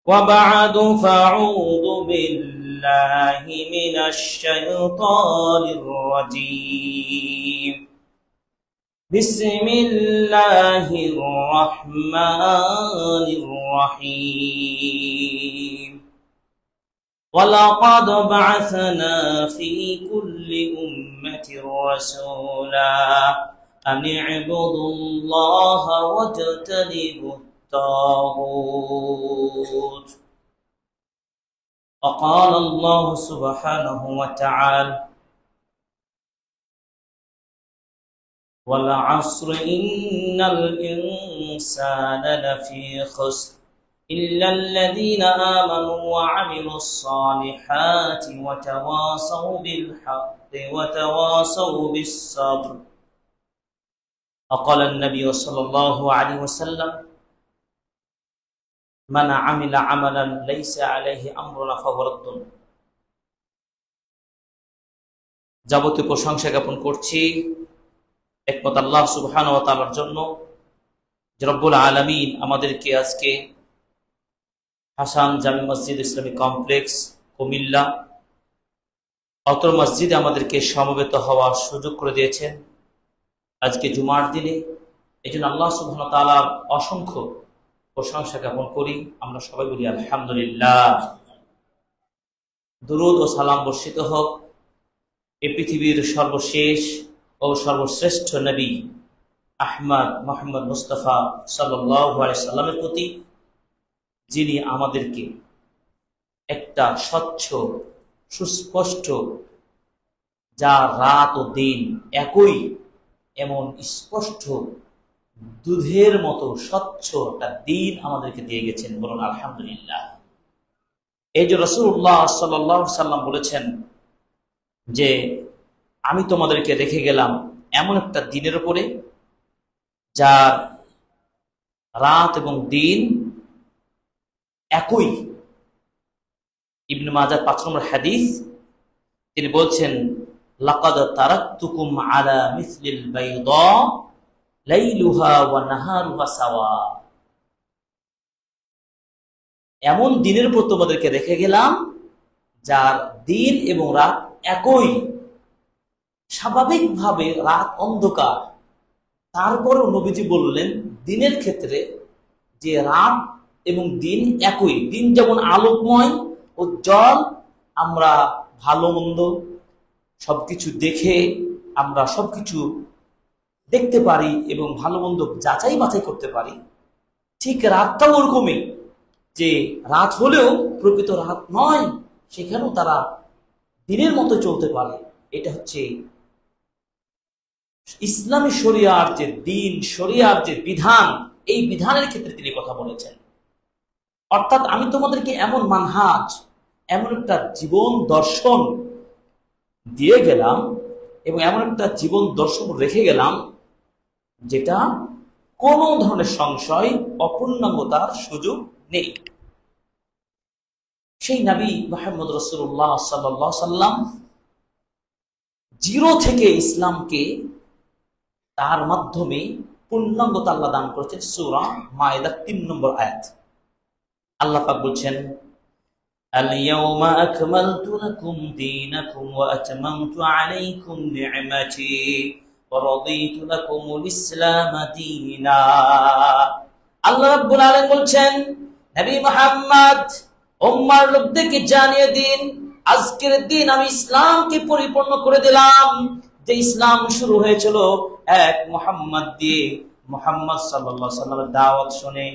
وبعد فأعوذ بالله من الشيطان الرجيم بسم الله الرحمن الرحيم ولقد بعثنا في كل أمة رسولا أن اعبدوا الله واجتنبوا الطاغوت وقال الله سبحانه وتعالى والعصر إن الإنسان لفي خسر إلا الذين آمنوا وعملوا الصالحات وتواصوا بالحق وتواصوا بالصبر وقال النبي صلى الله عليه وسلم من عمل عملا ليس عليه أمرنا فهو رد যাবতীয় প্রশংসা জ্ঞাপন করছি একমাত্র আল্লাহ সুবহানাহু ওয়া তাআলার জন্য যে রব্বুল আলামিন আমাদেরকে আজকে হাসান জামি মসজিদ ইসলামী কমপ্লেক্স কুমিল্লা অত্র মসজিদে আমাদেরকে সমবেত হওয়ার সুযোগ করে দিয়েছেন আজকে জুমার দিনে। এই জন্য আল্লাহ সুবহানাহু ওয়া তাআলার অসংখ্য প্রশংসা জ্ঞাপন করি। আমরা সবাই বলি আলহামদুলিল্লাহ। দুরূদ ও সালাম বর্ষিত হোক এই পৃথিবীর সর্বশেষ ও সর্বশ্রেষ্ঠ নবী আহমদ মুহাম্মদ মুস্তাফা সাল্লাল্লাহু আলাইহি সাল্লামের প্রতি, যিনি আমাদেরকে একটা স্বচ্ছ সুস্পষ্ট যা রাত ও দিন একই এমন স্পষ্ট দুধের মতো স্বচ্ছ একটা দিন আমাদেরকে দিয়ে গেছেন। বলুন আলহামদুলিল্লাহ। এই যে রাসূলুল্লাহ সাল্লাল্লাহু আলাইহি সাল্লাম বলেছেন যে আমি তোমাদেরকে রেখে গেলাম এমন একটা দিনের উপরে যার রাত এবং দিন একই। ইবনে মাজাহ ৫ নম্বর হাদিস, তিনি বলছেন লাকাদ তারাকতুকুম আলা মিসলিল বাইদা লাইলুহা ওয়া নাহারুহা সাওয়া। এমন দিনের উপর তোমাদেরকে রেখে গেলাম যার দিন এবং রাত একই। স্বাভাবিকভাবে রাত অন্ধকার, তারপরেও নবীজি বললেন দিনের ক্ষেত্রে যে রাত এবং দিন একই। দিন যেমন আলোকময় উজ্জ্বল, আমরা ভালো মন্দ সবকিছু দেখে আমরা সবকিছু দেখতে পারি এবং ভালো মন্দ যাচাই বাছাই করতে পারি, ঠিক রাতটাও ওরকমই, যে রাত হলেও প্রকৃত রাত নয়, সেখানেও তারা দিনের মতো চলতে পারে। এটা হচ্ছে ইসলামী শরিয়ার যে দিন, শরিয়ার যে বিধান, এই বিধানের ক্ষেত্রে তিনি কথা বলেছেন। অর্থাৎ আমি তোমাদেরকে এমন মানহাজ, এমন একটা জীবন দর্শন দিয়ে গেলাম এবং এমন একটা জীবন দর্শন রেখে গেলাম যেটা কোনো ধরনের সংশয় অপূর্ণাঙ্গতার সুযোগ নেই। সেই নবী মুহাম্মদ রাসূলুল্লাহ সাল্লাল্লাহু আলাইহি সাল্লাম জিরো থেকে ইসলামকে তার মাধ্যমে পূর্ণাঙ্গতা আল্লাহ দান করেছেন। সূরা মায়েদা ৩ নম্বর আয়াত আল্লাহ পাক বলছেন اليوم أكملت لكم دينكم وأتممت عليكم نعمتي ورضيت لكم الإسلام دينا। আল্লাহ রাব্বুল আলামিন বলছেন নবী মুহাম্মদ উম্মার লোকদেরকে জানিয়ে দিন আজকের দিন আমি ইসলামকে পরিপূর্ণ করে দিলাম। যে ইসলাম শুরু হয়েছিল এক মুহাম্মদ দিয়ে, মুহাম্মদ সাল্লাল্লাহু আলাইহি সাল্লামের দাওয়াত শুনে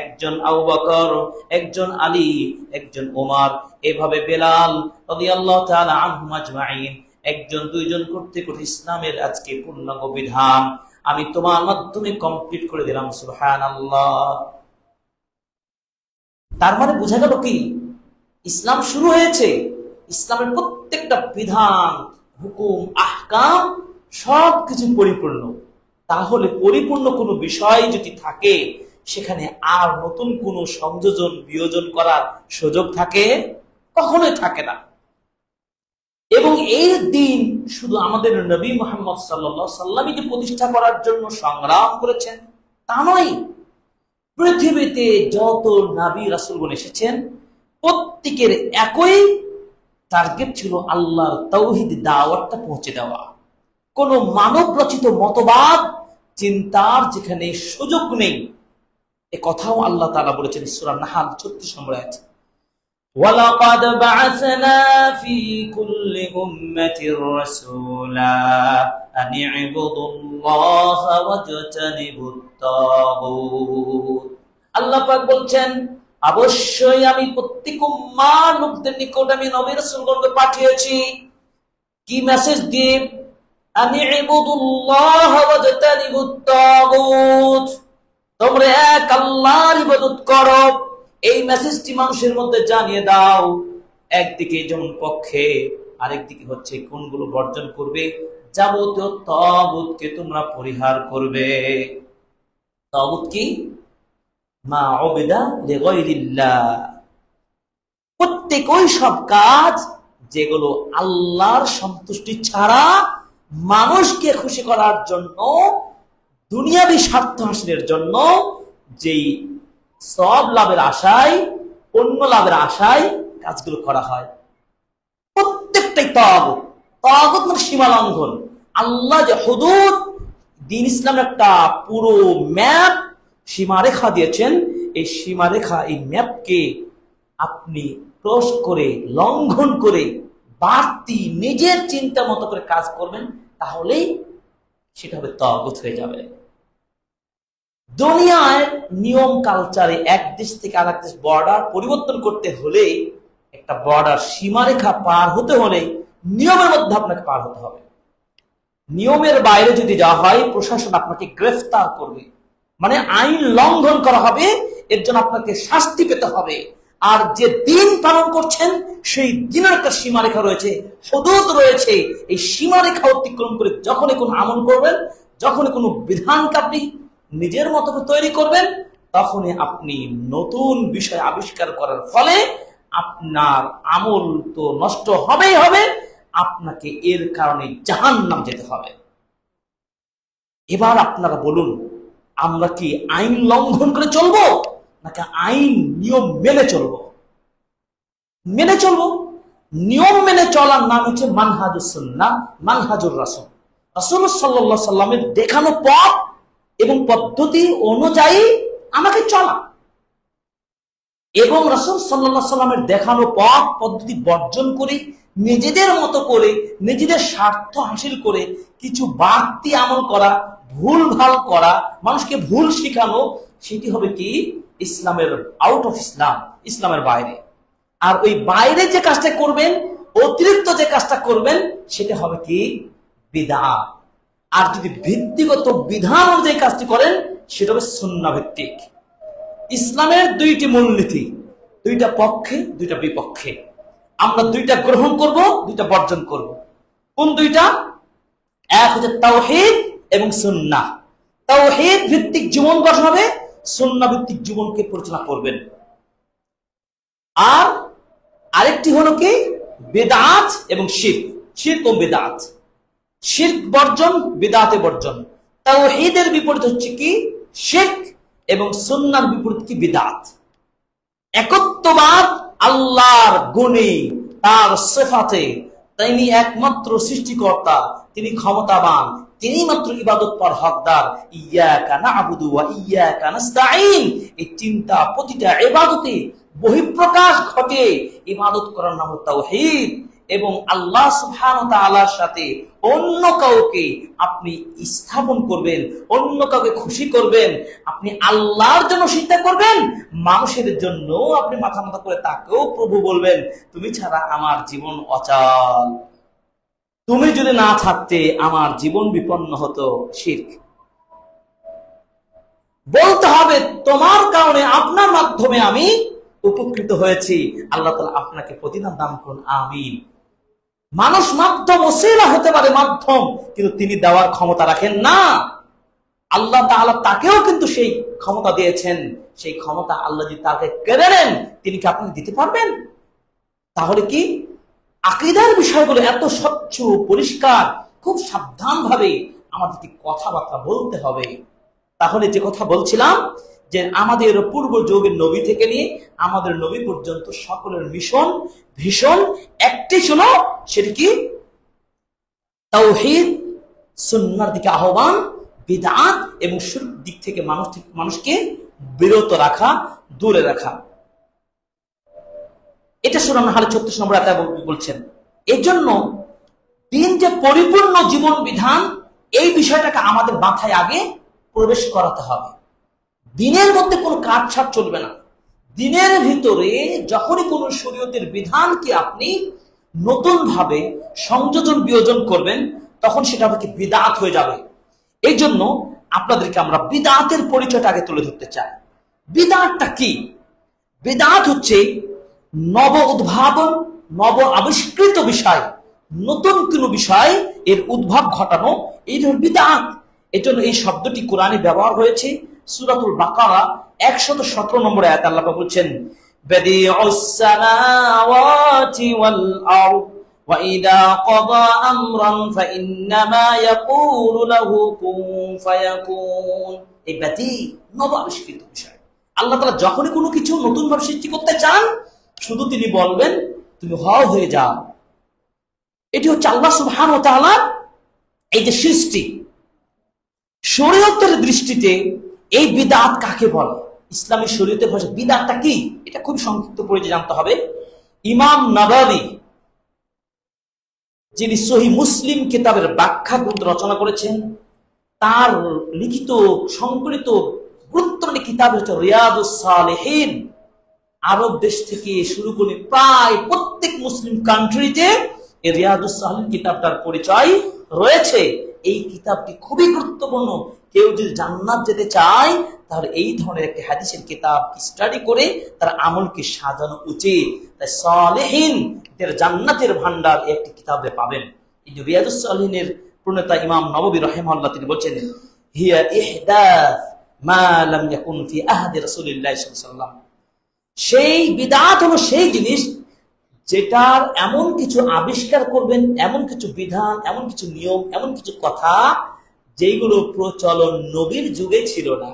একজন আবু বকর, একজন আলী, একজন ওমর, এভাবে বেলাল রাদিয়াল্লাহু তাআলা আনহুম আজমাইন একজন দুইজন করতে করতে ইসলামের আজকে পূর্ণাঙ্গ বিধান আমি তোমার মাধ্যমে কমপ্লিট করে দিলাম। সুবহানাল্লাহ। তার মানে বোঝা গেল কি, ইসলাম শুরু হয়েছে, ইসলামের প্রত্যেকটা বিধান, হুকুম, আহকাম সবকিছু পরিপূর্ণ। তাহলে পরিপূর্ণ কোনো বিষয় যদি থাকে সেখানে আর নতুন কোনো সংযোজন বিয়োজন করার সুযোগ থাকে? কখনোই থাকে না। এবং এই দিন শুধু আমাদের নবী মুহাম্মদ সাল্লাল্লাহু আলাইহি ওয়াসাল্লামকে প্রতিষ্ঠা করার জন্য সংগ্রাম করেছেন তা নয়, পৃথিবীতে যত নবী রাসূলগণ এসেছেন প্রত্যেকের একই টার্গেট ছিল আল্লাহর তাওহীদ দাওয়াতটা পৌঁছে দেওয়া। কোন মানব রচিত মতবাদ চিন্তার যেখানে সুযোগ নেই, এ কথাও আল্লাহ তাআলা বলেছেন সূরা নাহল 36 নম্বর আয়াত, ওয়ালাকাদ বা'আসনা ফি কুল্লি উম্মাতির রাসূলা আন ই'বুদুল্লাহা ওয়াজতানিবুত তাগুত। আল্লাহ পাক বলছেন, অবশ্যই আমি প্রত্যেক উম্মার লোকদের নিকট আমি নবী রাসূলগণকে পাঠিয়েছি। কি মেসেজ দিয়ে? আন ই'বুদুল্লাহা ওয়াজতানিবুত তাগুত, তোমরা এক আল্লাহর ইবাদত করো। এই মেসেজটি মানুষের মধ্যে জানিয়ে দাও। একদিকে যেমন পক্ষে, আরেকদিকে হচ্ছে কোনগুলো বর্জন করবে, যাবতীয় তাগুতকে তোমরা পরিহার করবে। তাগুত কি? মা উবিদা লিগাইরিল্লাহ, প্রত্যেক ওই সব কাজ যেগুলো আল্লাহর সন্তুষ্টি ছাড়া মানুষকে খুশি করার জন্য, দুনিয়াবী স্বার্থ হাসিলের জন্য, যেই সব লাভের আশায়, অন্য লাভের আশায় কাজগুলো করা হয়, প্রত্যেকটাই তাগুত। তাগুত মানে সীমা লঙ্ঘন। আল্লাহ যে হুদুদ, দ্বীন ইসলামের একটা পুরো ম্যাপ, সীমারেখা দিয়েছেন, এই সীমারেখা, এই ম্যাপকে আপনি ক্রস করে, লঙ্ঘন করে, বাড়তি নিজের চিন্তা মতো করে কাজ করবেন, তাহলেই সেটা হবে তাগুত হয়ে যাবে। দুনিয়ায় নিয়ম কালচারে এক দেশ থেকে আরেক দেশ বর্ডার পরিবর্তন করতে হলে, একটা বর্ডার সীমারেখা পার হতে হলে নিয়মের মধ্যে আপনাকে পার হতে হবে। নিয়মের বাইরে যদি যাওয়া হয়, প্রশাসন আপনাকে গ্রেফতার করবে, মানে আইন লঙ্ঘন করা হবে, এর জন্য আপনাকে শাস্তি পেতে হবে। আর যে দিন পালন করছেন সেই দিনের একটা সীমারেখা রয়েছে, হুদুদ রয়েছে। এই সীমারেখা অতিক্রম করে যখনই কোনো আমল করবেন, যখনই কোনো বিধানকে আপনি নিজের মতো তৈরি করবেন, তখনই আপনি নতুন বিষয় আবিষ্কার করার ফলে আপনার আমল তো নষ্ট হবেই হবে, আপনাকে এর কারণে জাহান্নাম যেতে হবে। এবার আপনারা বলুন, আমরা কি আইন লঙ্ঘন করে চলবো, নাকি আইন নিয়ম মেনে চলবো? মেনে চলবো। নিয়ম মেনে চলার নাম হচ্ছে মানহাজুস সুন্নাহ, মানহাজুর রাসূল। রাসূল সাল্লাল্লাহু আলাইহি সাল্লামের দেখানো পথ এবং পদ্ধতি অনুযায়ী আমাকে চলা, এবং রাসূল সাল্লাল্লাহু আলাইহি সাল্লামের দেখানো পথ পদ্ধতি বর্জন করে নিজেদের মতো করে, নিজেদের স্বার্থ হাসিল করে কিছু বাড়তি আমল করা, ভুল ভাল করা, মানুষকে ভুল শিখানো, সেটি হবে কি? ইসলামের আউট অফ ইসলাম, ইসলামের বাইরে। আর ওই বাইরে যে কাজটা করবেন, অতিরিক্ত যে কাজটা করবেন, সেটা হবে কি? বিদআত। আর যদি ভিত্তিগত বিধান অনুযায়ী কাজটি করেন, সেটা হবে সুন্নাহ ভিত্তিক। ইসলামের দুইটি মূলনীতি, দুইটা পক্ষে, দুইটা বিপক্ষে। আমরা দুইটা গ্রহণ করব, দুইটা বর্জন করব। কোন দুইটা? এক হচ্ছে তাওহীদ এবং সুন্নাহ। তাওহীদ ভিত্তিক জীবন গঠন হবে, সুন্নাহ ভিত্তিক জীবনকে পরিচালনা করবেন। আর আরেকটি হলো কি? বিদআত এবং শিরক। শিরক ও বিদআত। শিরক বর্জন, বিদআতে বর্জন। তাওহীদের বিপরীত হচ্ছে কি? শিরক, এবং সুন্নাহর বিপরীত কি? বিদআত। একত্ববাদ, আল্লাহর গুণে, তার সিফাতে, তিনি একমাত্র সৃষ্টিকর্তা, তিনি ক্ষমতাবান, তিনি মাত্র ইবাদত পার হকদার। ইয়াকা না'বুদু ওয়া ইয়াকা নাস্তাঈন, এই চিন্তা প্রতিটা ইবাদতে বহিঃপ্রকাশ ঘটে। ইবাদত করার নাম তাওহীদ। এবং আল্লাহ সুবহানাহু ওয়া তাআলার সাথে অন্য কাউকে আপনি স্থাপন করবেন, অন্য কাউকে খুশি করবেন, আপনি আল্লাহর জন্য চিন্তা করবেন, মানুষের জন্য আপনি মাথা মাথা করে তাকেও প্রভু বলবেন, তুমি ছাড়া আমার জীবন অচল, তুমি যদি না থাকতে আমার জীবন বিপন্ন হতো। শিরক। বলতে হবে তোমার কারণে, আপনার মাধ্যমে আমি উপকৃত হয়েছি, আল্লাহ তাআলা আপনাকে প্রতিদান দান করুন, আমিন। মানুষ মাধ্যম, ওসিলা হতে পারে মাধ্যম, কিন্তু তিনি দেওয়ার ক্ষমতা রাখেন না। আল্লাহ তাআলা তাকেও কিন্তু সেই ক্ষমতা দিয়েছেন। সেই ক্ষমতা আল্লাহ যদি তাকে কেড়ে নেন, তিনি কি আপনাকে দিতে পারবেন? তাহলে কি আকীদার বিষয়গুলো এত স্বচ্ছ পরিষ্কার, খুব সাবধান ভাবে আমাদেরকে কথাবার্তা বলতে হবে। তাহলে যে কথা বলছিলাম, যে আমাদের পূর্ব যুগের নবী থেকে নিয়ে আমাদের নবী পর্যন্ত সকলের মিশন ভীষণ একটি ছিল, সেটা কি? তাওহীদ, সুন্নাহর দিকে আহ্বান, বিদআত এবং শিরক দিক থেকে মানুষকে বিরত রাখা, দূরে রাখা। এটা সূরা নাহল 36 নম্বর আয়াতে বলছেন। এই জন্য দিন যে পরিপূর্ণ জীবন বিধান, এই বিষয়টাকে আমাদের মাথায় আগে প্রবেশ করাতে হবে। দিনের মধ্যে কোনো কাটছাট চলবে না। দিনের ভিতরে যখনই কোনো শরীয়তের বিধানকে আপনি নতুন ভাবে সংযোজন বিয়োজন করবেন, তখন সেটা আপনাকে বিদআত হয়ে যাবে। এই জন্য আপনাদেরকে আমরা বিদআতের পরিচয়টা আগে তুলে ধরতে চাই। বিদআতটা কি? বিদআত হচ্ছে নব উদ্ভাবন, নব আবিষ্কৃত বিষয়, নতুন কোনো বিষয় এর উদ্ভব ঘটানো, এই হল বিদআত। এর জন্য এই শব্দটি কোরআনে ব্যবহার হয়েছে। সূরাতুল বাকারা 117 নম্বর আয়াতে আল্লাহ পাক বলছেন, বাদিউস সামাওয়াতি ওয়াল আরদ ওয়া ইযা ক্বাদা আমরান ফাইন্নামা ইয়াকুলু লাহু কুন ফায়াকুন। এই বাদি নব আবিষ্কৃত বিষয়। আল্লাহ তাআলা যখনই কোনো কিছু নতুন ভাবে সৃষ্টি করতে চান, শুধু তিনি বলবেন তুমি হও হয়ে যাও। এটি হচ্ছে আল্লাহ সুবহানাহু ওয়া তাআলার এই যে সৃষ্টি। শরীয়তের দৃষ্টিতে এই বিদআত কাকে বলে? ইসলামী শরীয়তের ভাষায় বিদআতটা কি, এটা খুব সংক্ষিপ্ত করে জানতে হবে। ইমাম নাওয়াবী, যিনি সহিহ মুসলিম কিতাবের ব্যাখ্যা গ্রন্থ রচনা করেছেন, তার লিখিত সংকলিত গুরুত্বপূর্ণ কিতাব হচ্ছে রিয়াদুস সালিহিন। আরব দেশ থেকে শুরু করে প্রায় প্রত্যেক মুসলিম কান্ট্রিতে এই রিয়াদুস সালিহিন কিতাবটার পরিচয় রয়েছে। এই কিতাবটি খুবই গুরুত্বপূর্ণ। কেউ যদি জান্নাত যেতে চায়, তাহলে এই ধরনের একটি হাদিসের কিতাব স্টাডি করে তার আমলকে সাজানো উচিত। তাই সালেহিন এর জান্নাতের ভান্ডার একটি কিতাবে পাবেন। এই যে রিয়াদুস সালিহিনের প্রণেতা ইমাম নববী রাহিমাহুল্লাহ তিনি বলেছেন, হিয়া ইহদাস মা লাম ইয়াকুন ফি আহদি রাসূলিল্লাহ সাল্লাল্লাহু আলাইহি ওয়াসাল্লাম। সেই বিদআত হলো সেই জিনিস যেটার এমন কিছু আবিষ্কার করবেন, এমন কিছু বিধান, এমন কিছু নিয়ম, এমন কিছু কথা যেগুলো প্রচলন নবীর যুগে ছিল না,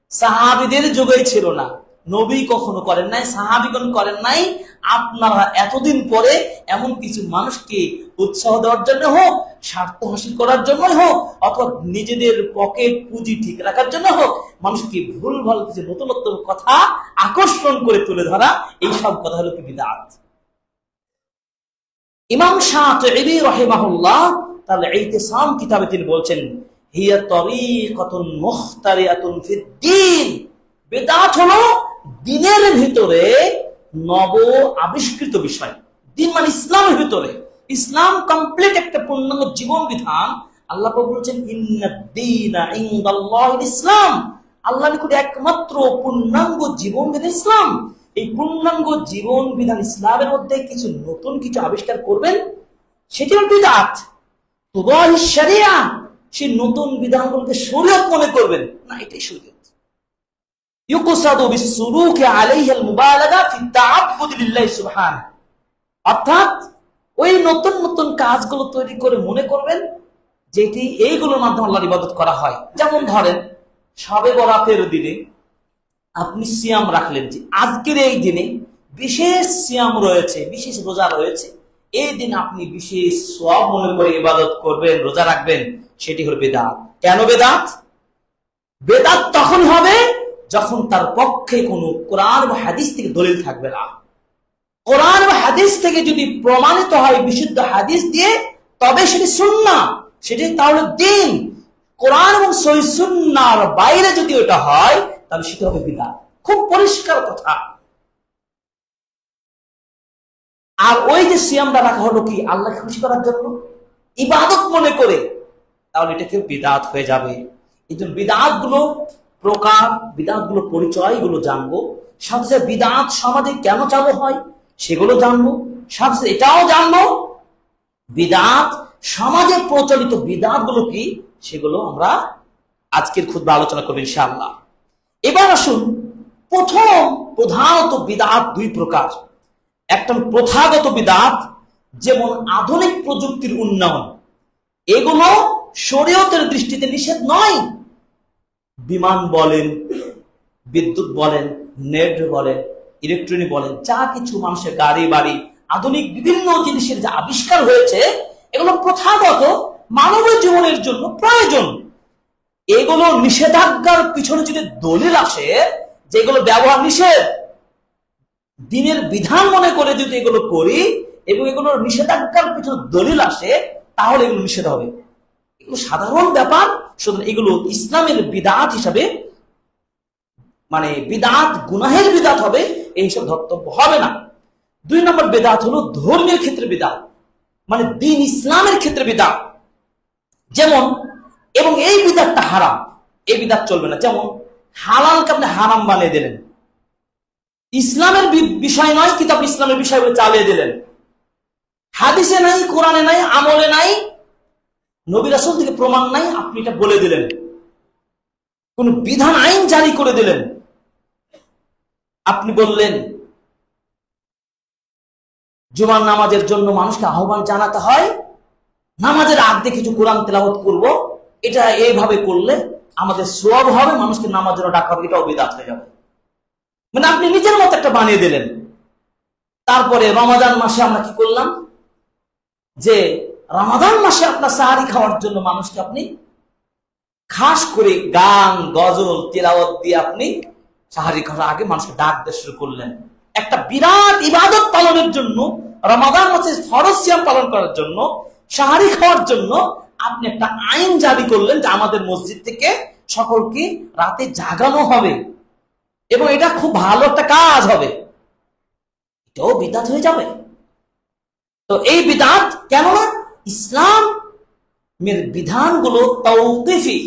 সাহাবীদের যুগে ছিল না। নবী কখনো করেন নাই, সাহাবীগণ করেন নাই। আপনারা এতদিন পরে এমন কিছু মানুষকে উৎসাহ দেওয়ার জন্য হোক, স্বার্থ হাসিল করার জন্য হোক, অথবা নিজেদের পকেট পুঁজি ঠিক রাখার জন্য হোক, মানুষকে ভুল ভাল কিছু নতুনত্ব কথা আকর্ষণ করে তুলে ধরা, এই সব কথা হলো কি বিদআত। ইমাম শাফিঈ রাহিমাহুল্লাহ তার ইতিসাম কিতাবে তিনি বলছেন, হিয়া তরিকাতুন মুখতারিআতুন ফিদ-দ্বীন। বিদআত হলো দ্বীনের ভিতরে নব আবিষ্কৃত বিষয়। দ্বীন মানে ইসলামের ভিতরে, ইসলাম কমপ্লিট একটা পূর্ণাঙ্গ জীবন বিধান। আল্লাহ পাক বলেছেন, ইন্নাদ-দীনা ইনদাল্লাহিল ইসলাম। আল্লাহর নিকটে একমাত্র পূর্ণাঙ্গ জীবন বিধান ইসলাম। এই পূর্ণাঙ্গ জীবন বিধান ইসলামের মধ্যে কিছু নতুন কিছু আবিষ্কার করবেন, সেটি হল বিদআত। তুদাহিশ শরিয়া, সেই নতুন বিধানগুলোকে শরীয়ত মনে করবেন না, এটাই শরীয়ত। ইউকসাদু বিসসুলুকি আলাইহিল মুবালাগা ফি তাআব্বুদ লিল্লাহি সুবহানাহু। অর্থাৎ ওই নতুন নতুন কাজগুলো তৈরি করে মনে করবেন যেটি এইগুলোর মাধ্যমে আল্লাহর ইবাদত করা হয়। যেমন ধরেন, শবে বরাতের দিনে আপনি সিয়াম রাখলেন, যে আজকের এই দিনে বিশেষ সিয়াম রয়েছে, বিশেষ রোজা রয়েছে, এই দিন আপনি বিশেষ সওয়াব মনে করে ইবাদত করবেন, রোজা রাখবেন, সেটি হলো বিদআত। কেন বিদআত? বিদআত তখন হবে যখন তার পক্ষে কোনো কোরআন বা হাদিস থেকে দলিল থাকবে না। কোরআন বা হাদিস থেকে যদি প্রমাণিত হয় বিশুদ্ধ হাদিস দিয়ে, তবে সেটি সুন্নাহ, সেটি তাহলে দ্বীন। কোরআন এবং সহিহ সুন্নাহর বাইরে যদি ওটা হয়, তাহলে সেটা হবে বিদআত। খুব পরিষ্কার কথা। আর ওই যে সিয়ামটা রাখা হলো কি আল্লাহকে খুশি করার জন্য, ইবাদত মনে করে, তাহলে এটা কেউ বিদআত হয়ে যাবে। এই জন্য বিদআত গুলো প্রকার, বিদআত গুলো পরিচয়, এগুলো জানবো। সাথে বিদআত সমাজে কেন চালু হয় সেগুলো জানবো। সাথে এটাও জানবো বিদআত সমাজে প্রচলিত বিদআত গুলো কি, সেগুলো আমরা আজকের খুতবা আলোচনা করবো ইনশাআল্লাহ। এবার আসুন, প্রথম প্রধানত বিদআত দুই প্রকার। একটা প্রথাগত বিদআত, যেমন আধুনিক প্রযুক্তির উন্নয়ন, এগুলো শরীয়তের দৃষ্টিতে নিষেধ নয়। বিমান বলেন, বিদ্যুৎ বলেন, নেট বলেন, ইলেকট্রনিক বলেন, যা কিছু মানুষের গাড়ি বাড়ি আধুনিক বিভিন্ন জিনিসের যে আবিষ্কার হয়েছে, এগুলো প্রথাগত মানবের জীবনের জন্য প্রয়োজন। এগুলো নিষেধাজ্ঞার পিছনে যদি দলিল আসে যেগুলো ব্যবহার নিষেধ, দিনের বিধান মনে করে যদি এগুলো করি এবং এগুলো নিষেধাজ্ঞার পিছনে দলিল আসে, তাহলে এগুলো নিষেধ হবে। এগুলো সাধারণ ব্যাপার, সুতরাং এগুলো ইসলামের বিদআত হিসাবে, মানে বিদআত গুনাহের বিদআত হবে, এই হিসাবে ধর্তব্য হবে না। 2 নম্বর বিদআত হলো ধর্মের ক্ষেত্রে বিদআত, মানে দ্বীন ইসলামের ক্ষেত্রে বিদআত। যেমন, এবং এই বিদআতটা হারাম, এই বিদআত চলবে না। যেমন হালালকে আপনি হারাম বানিয়ে দিলেন, ইসলামের বিষয় নয় কিন্তু আপনি ইসলামের বিষয় বলে চালিয়ে দিলেন। হাদিসে নাই, কোরআনে নাই, আমলে নাই, নবী রাসূল থেকে প্রমাণ নাই, আপনি এটা বলে দিলেন, কোন বিধান আইন জারি করে দিলেন। আপনি বললেন জুমার নামাজের জন্য মানুষকে আহ্বান জানাতে হয়, নামাজের আগে কিছু কোরআন তেলাওয়াত করব, এটা এইভাবে করলে আমাদের সওয়াব হবে, মানুষকে নামাজের জন্য ডাকা হবে, এটাও বিদআত হয়ে যাবে। মানে আপনি নিজের মতো একটা বানিয়ে দিলেন। তারপরে রমাদান মাসে আমরা কি করলাম, যে রমাদান মাসে আপনার সাহারি খাওয়ার জন্য মানুষকে আপনি খাস করে গান গজল তেলাওয়াত দিয়ে আপনি সাহারি খাওয়ার আগে মানুষকে ডাক দেওয়া শুরু করলেন। একটা বিরাট ইবাদত পালনের জন্য, রমাদান মাসে ফরজ সিয়াম পালন করার জন্য, সাহারি খাওয়ার জন্য আপনি একটা আইন জারি করলেন যে আমাদের মসজিদ থেকে সকলকে রাতে জাগানো হবে এবং এটা খুব ভালো একটা কাজ হবে, এটাও বিদআত হয়ে যাবে। তো এই বিদআত কেন না, ইসলামের বিধানগুলো তাওকিফি,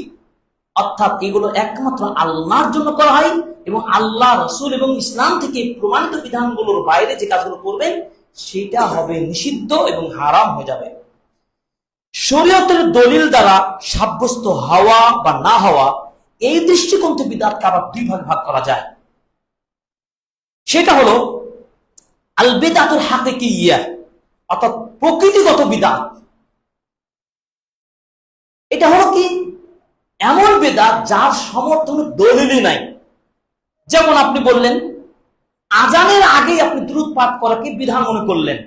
অর্থাৎ এগুলো একমাত্র আল্লাহর জন্য করা হয় এবং আল্লাহ, রাসূল এবং ইসলাম থেকে প্রমাণিত বিধানগুলোর বাইরে যে কাজগুলো করবেন সেটা হবে নিষিদ্ধ এবং হারাম হয়ে যাবে। শরীয়তের দলিল দ্বারা সাব্যস্ত হওয়া বা না হওয়া, এই দৃষ্টিকোণ থেকে বিদআতকে আবার 2 ভাগে ভাগ করা যায়। সেটা হলো আল বিদআতুল হাকিকিয়্যা, অর্থাৎ প্রকৃতিগত বিদআত। এটা হলো কি, এমন বিদআত যার সমর্থনে দলিলই নাই। যেমন আপনি বললেন আজানের আগে আপনি দুরূদ পাঠ করাকে বিধান মনে করলেন।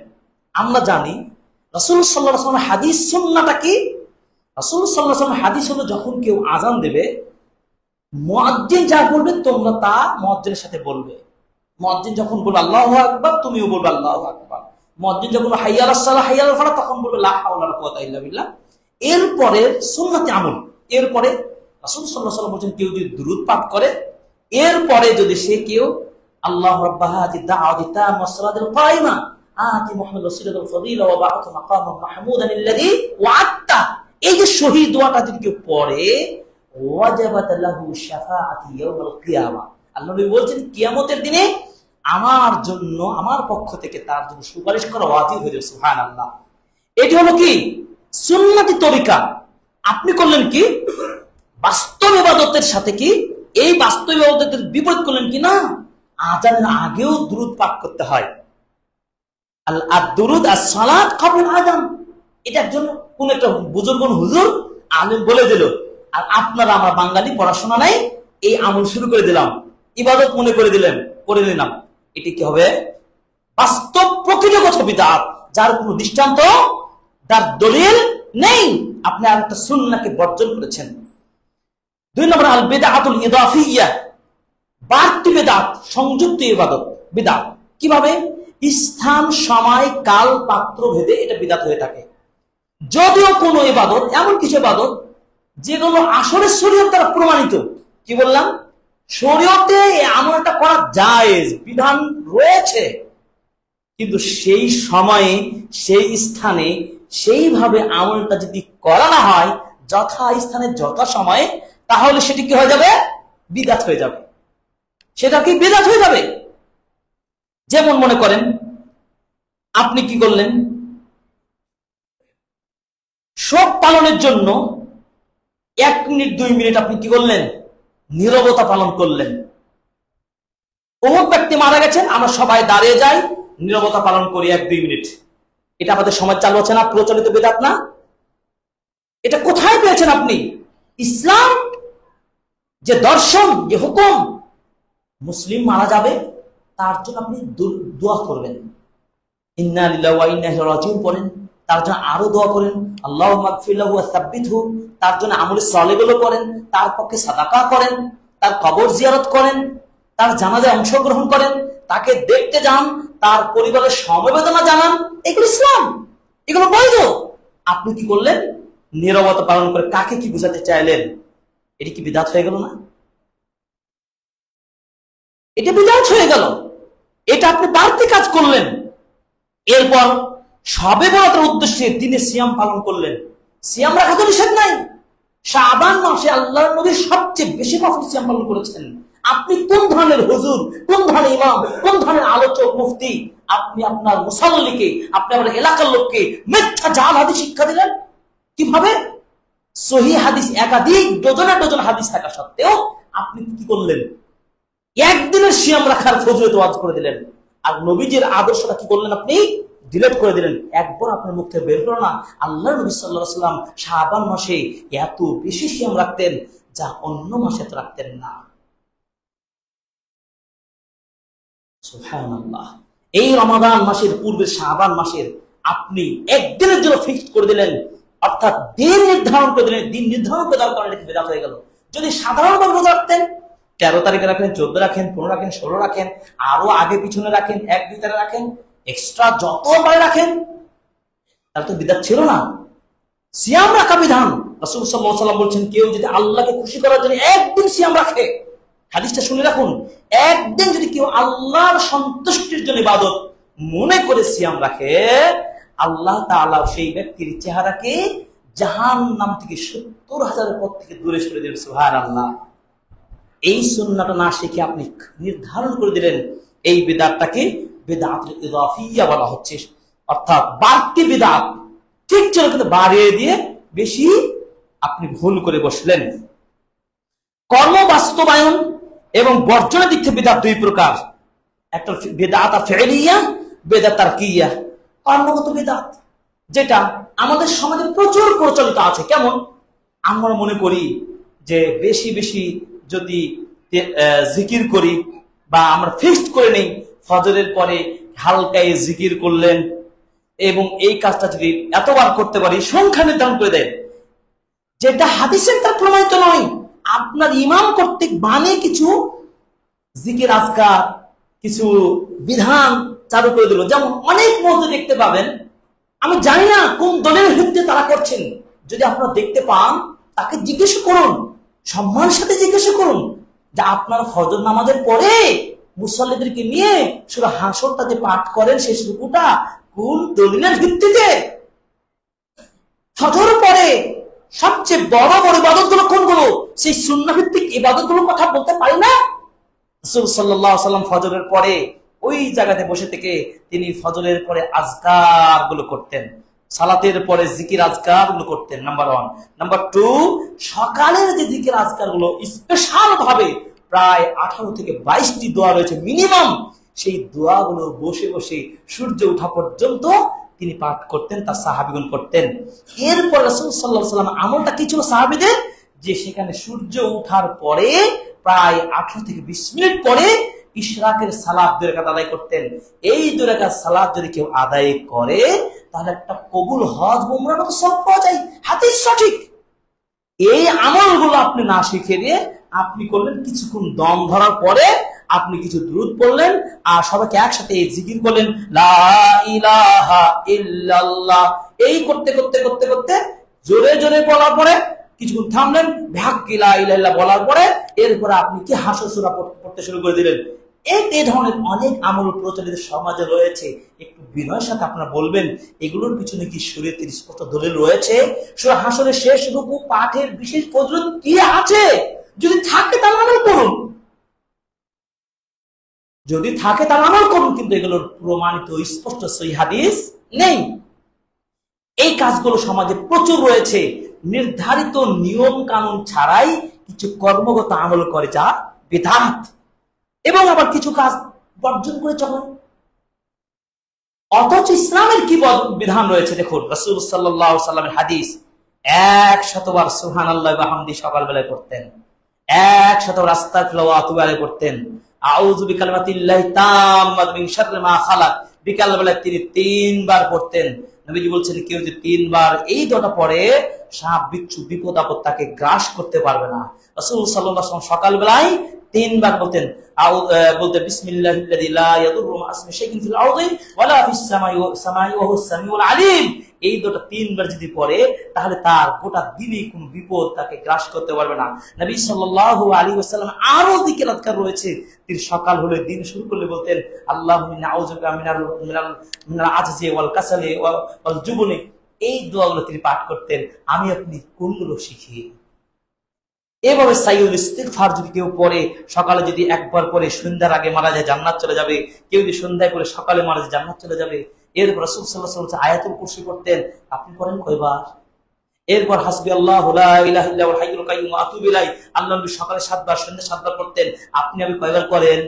আমরা জানি রাসূল সাল্লাল্লাহু আলাইহি ওয়াসাল্লাম হাদিস, সুন্নাহটা কি? রাসূল সাল্লাল্লাহু আলাইহি ওয়াসাল্লাম হাদিস হলো যখন কেউ আজান দেবে, মুয়াজ্জিন যা বলবে তোমরা তা মুয়াজ্জিনের সাথে বলবে। মুয়াজ্জিন যখন বলবে আল্লাহু আকবার, তুমিও বলবে আল্লাহু আকবার। মুয়াজ্জিন যখন হাইয়া আলাস সালাহ, হাইয়া আলাল ফালাহ, তখন বলবে লা হাওলা ওয়ালা কুওয়াতা ইল্লা বিল্লাহ। এরপরে সুন্নাতে আমল, এরপরে রাসূল সাল্লাল্লাহু আলাইহি ওয়াসাল্লাম বলেন কেউ যদি দুরূদ পাঠ করে, এরপরে যদি সে কেউ আল্লাহু রাব্বা হাযিহি দাওয়াতি তাম্মা ওয়াস সালাতিল কায়িমা আতি মুহাম্মাদ রাসূলুল ফাদিলা ওয়া বা'আথু মাকামান মাহমুদান আল্লাযী ওয়া'আদতা, এই যে শহীদ দোয়াটা যদি কেউ পড়ে, ওয়াজাবাত লাহু শাফাআতি ইয়াউমাল কিয়ামা, আল্লাহ নবী বলছেন কিয়ামতের দিনে আমার জন্য, আমার পক্ষ থেকে তার জন্য সুপারিশ করা ওয়াজিব হয়ে যাবে। সুবহানাল্লাহ। এটি হলো কি সুন্নতি তরিকা। আপনি করলেন কি বাস্তব ইবাদতের সাথে, কি এই বাস্তব ইবাদতের বিপরীত করলেন কি না, আজানের আগেও দুরূদ পাঠ করতে হয়। আদ-দুরুদ আস-সালাত ক্বাবলা আযান, এটা একজন কোন একটা বুজুর্গ হুজুর আলেম বলে দিল, আর আপনারা আমার বাঙালি পড়াশোনা নাই, এই আমল শুরু করে দিলাম, ইবাদত মনে করে দিলেন, করে নিলাম। এটি কি হবে? বাস্তব প্রকৃতিগত বিদআত, যার কোনো দৃষ্টান্ত, যার দলিল নেই। আপনি আর একটা সুন্নাহকে বর্জন করেছেন। 2 নম্বর আল বিদআতুল ইদাফিয়্যা, বাড়তি বিদআত, সংযুক্ত ইবাদত বিদআত। কিভাবে? স্থান, সময়, কাল, পাত্র ভেদে এটা বিদআত হয়ে থাকে। যদিও কোনো ইবাদত, এমন কিছু ইবাদত যেগুলো আসলে শরীয়ত দ্বারা প্রমাণিত, কি বললাম, শরীয়তে এই আমলটা করা জায়েজ, বিধান রয়েছে, কিন্তু সেই সময়ে, সেই স্থানে, সেইভাবে আমলটা যদি করা না হয় যথা স্থানে যথা সময়ে, তাহলে সেটি কি হয়ে যাবে? বিদআত হয়ে যাবে। সেটা কি বিদআত হয়ে যাবে। যেমন মনে করেন আপনি কি করলেন, শোক পালনের জন্য 1 মিনিট 2 মিনিট আপনি কি করলেন, নীরবতা পালন করলেন। অমুক ব্যক্তি মারা গেছেন, আমরা সবাই দাঁড়িয়ে যাই, নীরবতা পালন করি 1-2 মিনিট। এটা আমাদের সমাজ চালু আছে না? প্রচলিত বিদআত না? এটা কোথায় পেয়েছেন আপনি? ইসলাম যে দর্শন, যে হুকুম, মুসলিম মারা যাবে, তার জন্য আপনি দোয়া করবেন, ইন্না লিল্লাহি ওয়া ইন্না ইলাইহি রাজিউন পড়েন। তার জন্য আরো দোয়া করেন, আল্লাহুম্মা মাগফির লাহু ওয়া সাব্বিতহু। তার জন্য আমলে সালেহগুলো করেন, তার পক্ষে সাদাকা করেন, তার কবর জিয়ারত করেন, তার জানাজায় অংশগ্রহণ করেন, তাকে দেখতে যান, তার পরিবারের সমবেদনা জানান। এগুলো ইসলাম, এগুলো বৈধ। আপনি কি করলেন? নীরবতা পালন করে কাকে কি বুঝাতে চাইলেন? এটি কি বিদআত হয়ে গেল না? এটা বিদআত হয়ে গেল। এটা আপনি বাড়তি কাজ করলেন। এরপর শবে বরাতের উদ্দেশ্যে দিনে সিয়াম পালন করলেন। সিয়াম রাখা তো নিষেধ নাই। শাবান মাসে আল্লাহর নবী সবচেয়ে বেশি নফল সিয়াম পালন করেছেন। আপনি কোন ধরনের হুজুর, কোন ধরনের ইমাম, কোন ধরনের আলোচক, মুফতি, আপনি আপনার মুসাল্লিকে, আপনি আপনার এলাকার লোককে মিথ্যা জাল হাদিস শিক্ষা দিলেন? কিভাবে? সহিহ হাদিস একাধিক ডজনে ডজন হাদিস থাকা সত্ত্বেও আপনি কি করলেন? একদিনের সিয়াম রাখার ফজিলত ওয়াজ করে দিলেন। আর নবীজির আদর্শটা কি করলেন? আপনি ডিলেট করে দিলেন। একবার আপনার মুখ থেকে বের হলো না, আল্লাহর নবী সাল্লাল্লাহু আলাইহি ওয়াসাল্লাম শাবান মাসে এত বেশি সিয়াম রাখতেন যা অন্য মাসে তো রাখতেন না। সুবহানাল্লাহ। এই রমাদান মাসের পূর্বে শাবান মাসের আপনি একদিনের জন্য ফিক্সড করে দিলেন, অর্থাৎ দিন নির্ধারণ করে দিলেন। দিন নির্ধারণ করে দেওয়ার কারণে বিদআত হয়ে গেল। যদি সাধারণভাবে রোজা রাখতেন, 13 তারিখে রাখেন, 14 রাখেন, 15 রাখেন, 16 রাখেন, আরো আগে পিছনে রাখেন, 1-2 তারিখে রাখেন, এক্সট্রা যতবার রাখেন, তাহলে তো বিদআত ছিল না। সিয়াম রাখা বিধান। রাসূল সাল্লাল্লাহু আলাইহি ওয়াসাল্লাম বলছেন, কেউ যদি আল্লাহকে খুশি করার জন্য একদিন সিয়াম রাখে, হাদিসটা শুনে রাখুন, একদিন যদি কেউ আল্লাহর সন্তুষ্টির জন্য ইবাদত মনে করে সিয়াম রাখে, আল্লাহ তাআলা সেই ব্যক্তির চেহারাকে জাহান্নাম থেকে 70,000 পথ থেকে দূরে সরিয়ে দেবেন। সুবহানাল্লাহ। এই সুন্নাহটা না শিখে আপনি নির্ধারণ করে দিলেন, এই বিদআতটাকে বিদআতুল ইদাফিয়া বলা হচ্ছে, অর্থাৎ বাড়তি বিদআত। ঠিক ছিল, কিন্তু বাড়িয়ে দিয়ে বেশি আপনি ভুল করে বসলেন। কর্ম বাস্তবায়ন এবং বর্জনের দিক থেকে বিদআত দুই প্রকার, একটা বিদআত ফি'লিয়া, বিদআত তারকিয়া। কর্মগত বিদআত যেটা আমাদের সমাজে প্রচুর প্রচলিত আছে। কেমন? আমরা মনে করি যে বেশি বেশি যদি জিকির করি, বা আমরা ফিক্সড করে নেই ফজরের পরে হালকায় জিকির করলেন, এবং এই কাজটা যদি এতবার করতে পারি, সংখ্যা নির্ধারণ করে দেয়, যেটা হাদিসের তার প্রমাণিত নয়। আপনার ইমাম কর্তৃক বানিয়ে কিছু জিকির আজকার, কিছু বিধান চালু করে দিল। যেমন অনেক মসজিদে দেখতে পাবেন, আমি জানি না কোন দলের ভিত্তিতে তারা করছেন, যদি আপনারা দেখতে পান তাকে জিজ্ঞেস করুন, সম্মানের সাথে জিজ্ঞেস করুন যে আপনার ফজর নামাজের পরে মুসল্লিদেরকে নিয়ে সূরা হাসরটা যে পাঠ করেন, শেষ রুকুটা কোন দলিলের ভিত্তিতে? ফজর পরে সবচেয়ে বড় বড় ইবাদত গুলো কোনগুলো? সেই সুন্নাহ ভিত্তিক ইবাদত গুলোর কথা বলতে পারি না? রাসূল সাল্লাল্লাহু আলাইহি ওয়াসাল্লাম ফজরের পরে ওই জায়গাতে বসে থেকে তিনি ফজরের পরে আজকার গুলো করতেন, সালাতের পরে জিকির আজকার গুলো করতেন, নাম্বার 1। নাম্বার 2, সকালের যে জিকির আজকার গুলো স্পেশাল ভাবে প্রায় 18 থেকে 22টি দোয়া রয়েছে মিনিমাম, সেই দোয়াগুলো বসে বসে সূর্য ওঠা পর্যন্ত তিনি পাঠ করতেন, তার সাহাবীগণ করতেন। এরপর রাসূল সাল্লাল্লাহু আলাইহি ওয়াসাল্লাম আমলটা কি ছিল সাহাবীদের? যে সেখানে সূর্য ওঠার পরে প্রায় 18 থেকে 20 মিনিট পরে ইশরাকের সালাত 2 রাকাত আদায় করতেন। এই 2 রাকাত সালাত যদি কেউ আদায় করে, তাহলে একটা কবুল হজ উমরার মতো সওয়াব পাওয়া যায়। হাদিস সঠিক। এই আমলগুলো আপনি না শিখে দিয়ে আপনি করলেন, কিছুক্ষণ দম ধরার পরে আপনি কিছু দুরূদ পড়লেন, আর সবাইকে একসাথে এই জিকির করলেন, লা ইলাহা ইল্লাল্লাহ। এই করতে করতে করতে করতে জোরে জোরে বলার পরে কিছুক্ষণ থামলেন, ভাগ্যি লা ইলাহা ইল্লাল্লাহ বলার পরে এরপরে আপনি কি হাসর সূরা পড়তে শুরু করে দিলেন। এই ধরনের অনেক আমল প্রচলিত সমাজে রয়েছে। একটু বিনয়ের সাথে আপনারা বলবেন, এগুলোর পিছনে কি শরীয়তের স্পষ্ট দলিল রয়েছে? সূরা হাসরের শেষ রুকু পাঠের বিশেষ ফজিলত কি আছে? যদি থাকে তাহলে আমল করুন, যদি থাকে তাহলে আমল করুন, কিন্তু এগুলোর প্রমাণিত স্পষ্ট সহিহ হাদিস নেই। এই কাজগুলো সমাজে প্রচুর রয়েছে। নির্ধারিত নিয়ম কানুন ছাড়াই কিছু কর্মগত আমল করে, যা বিদআত, এবং আবার কিছু কাজ বর্জন করে চলে। অথচ ইসলামের কি বিধান রয়েছে দেখুন। রাসূল সাল্লাল্লাহু আলাইহি ওয়াসাল্লামের হাদিস, 100 বার সুবহানাল্লাহি ওয়া বিহামদিহি সকালবেলায় করতেন, 100 বার আস্তাগফিরুল্লাহ ওয়া আতুবু আলাইহি করতেন, আউযু বিকালিমাতিল্লাহি তাম্মাতি মিন শাররি মা খালাক, বিকালবেলা তিনি 3 বার পড়তেন। নবীজি বলছেন কেউ যদি 3 বার এই দোয়াটা পড়ে, সাপ বিচ্ছু বিপদ আপদ তাকে গ্রাস করতে পারবে না। রাসূল সাল্লাল্লাহু আলাইহি ওয়াসাল্লাম সকালবেলায় 3 বার বলতেন, বলতে বিসমিল্লাহিল্লাযী লা ইয়াদুররু মা ইসমিহি শাইউন ফিল আরদি ওয়ালা ফিস সামাই ওয়া হুয়াস সামিউল আলিম। এই দুটো 3 বার যদি পড়ে, তাহলে তার গোটা দিনে কোনো বিপদ তাকে গ্রাস করতে পারবে না। নবী সাল্লাল্লাহু আলাইহি ওয়াসাল্লাম আরো জিকির আজকার রয়েছে, তিনি সকাল হলে দিন শুরু করলে বলতেন আল্লাহুম্মা ইন্নী আউযু বিকা মিনাল আজজি ওয়াল কাসালি ওয়াল জুবনি। এই দোয়াগুলো তিনি পাঠ করতেন। আমি আপনি কোনগুলো শিখি? এভাবে সাইয়্যিদুল ইস্তিগফার যদি কেউ পড়ে, সকালে যদি একবার পড়ে সন্ধ্যার আগে মারা যায় জান্নাত চলে যাবে, কেউ যদি সন্ধ্যায় পড়ে সকালে মারা যায় জান্নাত চলে যাবে। এরপর রাসূল সাল্লাল্লাহু আলাইহি ওয়াসাল্লাম আয়াতুল কুরসি পড়তেন, আপনি পড়েন কয়বার? এরপর হাসবিয়াল্লাহু লা ইলাহা ইল্লা হুয়াল হাইয়ুল কাইয়্যুম ওয়া আতুবু ইলাইহি, আল্লাহ নবী সকালে 7 বার সন্ধ্যায় 7 বার পড়তেন, আপনি আমি কয়বার করেন?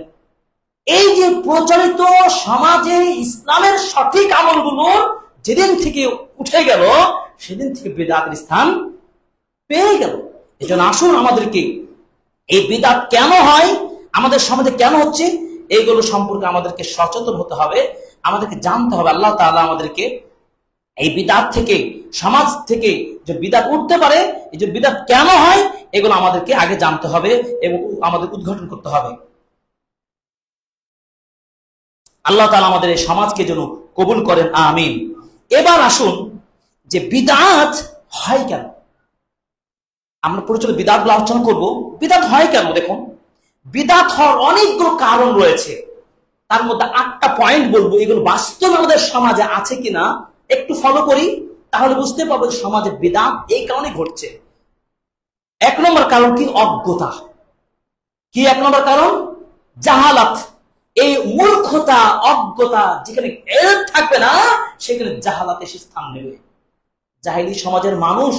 এই যে প্রচলিত সমাজে ইসলামের সঠিক আমলগুলো যেদিন থেকে উঠে গেল, সেদিন থেকে বিদআতের স্থান পেয়ে গেল। এজন্য আসুন আমাদেরকে এই বিদআত কেন হয়, আমাদের সমাজে কেন হচ্ছে, এইগুলো সম্পর্কে আমাদেরকে সচেতন হতে হবে, আমাদেরকে জানতে হবে। আল্লাহ তাআলা আমাদেরকে এই বিদআত থেকে, সমাজ থেকে যে বিদআত উঠতে পারে, এই যে বিদআত কেন হয়, এগুলো আমাদেরকে আগে জানতে হবে এবং আমাদের উদ্ঘাটন করতে হবে। আল্লাহ তাআলা আমাদের এই সমাজকে যেন কবুল করেন, আমিন। এবার আসুন যে বিদআত হয় কেন, আমরা প্রচলিত বিদআতগুলো আলোচনা করব। বিদআত হয় কেন? দেখুন, বিদআত হওয়ার অনেকগুলো কারণ রয়েছে, তার মধ্যে 8টা পয়েন্ট বলবো। এগুলো বাস্তবে আমাদের সমাজে আছে কিনা একটু ফলো করি, তাহলে বুঝতে পারবো সমাজে বিদআত এই কারণে ঘটছে। 1 নম্বর কারণ কি? অজ্ঞতা। কি 1 নম্বর কারণ? জাহালাত। এই মূর্খতা, অজ্ঞতা, যেখানে ইলম থাকবে না সেখানে জাহালাত এসে স্থান নেবে। জাহিলি সমাজের মানুষ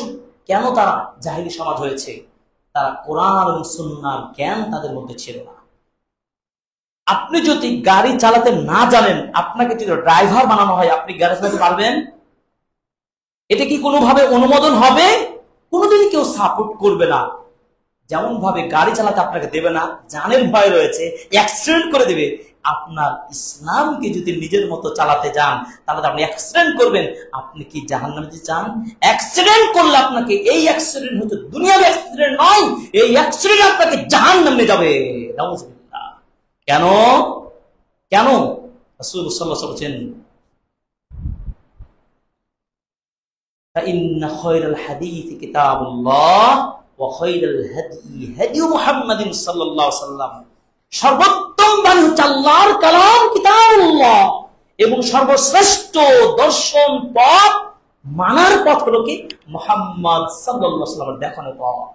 কেন তারা জাহিলি সমাজ হয়েছে? তারা কোরআন এবং সুন্নাহর জ্ঞান তাদের মধ্যে ছিল না। আপনি যদি গাড়ি চালাতে না জানেন, আপনাকে যদি ড্রাইভার বানানো হয়, আপনি গাড়ি চালাতে পারবেন? এটা কি কোনোভাবে অনুমোদন হবে? কোনোদিনই কেউ সাপোর্ট করবে না। যেমন ভাবে গাড়ি চালাতে আপনাকে দেবে না, জানের ভয় রয়েছে, অ্যাক্সিডেন্ট করে দেবে। আপনার ইসলামকে যদি নিজের মতো চালাতে যান, তাহলে আপনি অ্যাক্সিডেন্ট করবেন। আপনি কি জাহান্নামে যেতে চান? অ্যাক্সিডেন্ট করলে আপনাকে, এই অ্যাক্সিডেন্ট হচ্ছে দুনিয়ার অ্যাক্সিডেন্ট নয়, এই অ্যাক্সিডেন্ট আপনাকে জাহান্নামে যাবে। নাউযুবিল্লাহ। কেন? কেন? রাসূল সাল্লাল্লাহু আলাইহি ওয়াসাল্লাম বলেছেন, ফাইন্না খায়রাল হাদিসি কিতাবুল্লাহ ওয়া খায়রাল হাদি হাদি মুহাম্মাদিন সাল্লাল্লাহু আলাইহি ওয়াসাল্লাম। সর্বোত্তম বাণী হচ্ছে আল্লাহর কালাম কিতাবুল্লাহ, এবং সর্বশ্রেষ্ঠ দর্শন পথ, মানার পথ হলো কি? মুহাম্মদ সাল্লাল্লাহু আলাইহি ওয়াসাল্লামের দেখানো পথ।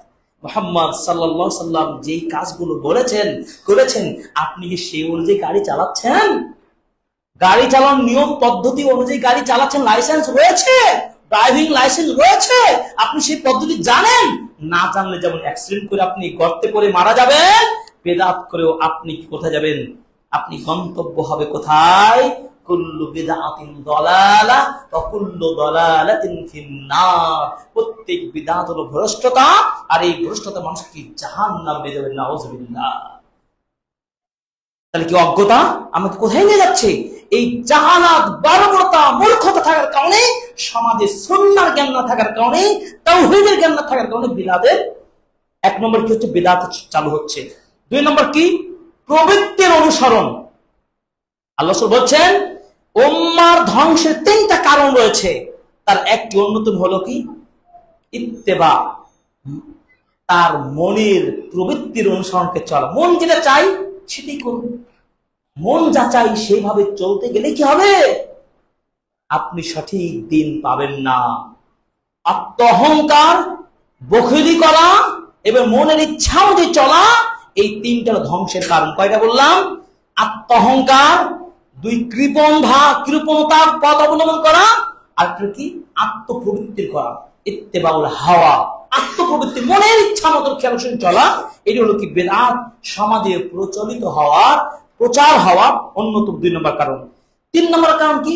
মুহাম্মদ সাল্লাল্লাহু আলাইহি ওয়াসাল্লাম যেই কাজগুলো বলেছেন, করেছেন, আপনি কি সেই অনুযায়ী গাড়ি চালাচ্ছেন? গাড়ি চালানোর নিয়ম পদ্ধতি অনুযায়ী গাড়ি চালাচ্ছেন? লাইসেন্স রয়েছে, ড্রাইভিং লাইসেন্স রয়েছে, আপনি সেই পদ্ধতি জানেন? না জানলে যেমন অ্যাক্সিডেন্ট করে আপনি গর্তে পড়ে মারা যাবেন, বিদআত করেও আপনি কি কোথায় যাবেন? আপনি গন্তব্য হবে কোথায়? কুল্লু বিদআতিন দালালাহ ওয়া কুল্লু দালালাতিন ফিন্নার। প্রত্যেক বিদআত হলো ভ্রষ্টতা, আর এই ভ্রষ্টতা মানুষকে জাহান্নামে নিয়ে যাবে। নাউযুবিল্লাহ। তাহলে কি অজ্ঞতা আমাকে কোথায় নিয়ে যাচ্ছে? এই জাহালাত, বর্বরতা, মূর্খতা থাকার কারণে, সমাজে সুন্নাহর জ্ঞান না থাকার কারণে, তাওহীদের জ্ঞান না থাকার কারণে বিদআতের 1 নম্বর কি হচ্ছে? বিদআত চালু হচ্ছে। 2 নম্বর কি? প্রবৃত্তির অনুসরণ। আল্লাহ রাসূল বলছেন উম্মার ধ্বংসের 3টা কারণ রয়েছে, তার একটি অন্যতম হলো কি? ইত্তেবা, তার মনের প্রবৃত্তির অনুসরণকে চলা। মন যেটা চাই সেটাই করবে। মন যা চাই সেইভাবে চলতে গেলে কি হবে? আপনি সঠিক দিন পাবেন না। আত্ম অহংকার, বখিলি করা এবং মনের ইচ্ছা অনুযায়ী চলা, এই 3টা ধ্বংসের কারণ। কয়টা বললাম? আত্ম অহংকার, 2 কৃপণতার পথ অবলম্বন করা, আর কি? আত্মপ্রবৃত্তির করা, ইত্তেবাউল হাওয়া, আত্মপ্রবৃত্তি, মনের ইচ্ছা মতো খেয়াল চলা। এটি হলো কি? বিদআত সমাজে প্রচলিত হওয়ার, প্রচার হওয়ার অন্যতম 2 নম্বর কারণ। 3 নম্বর কারণ কি?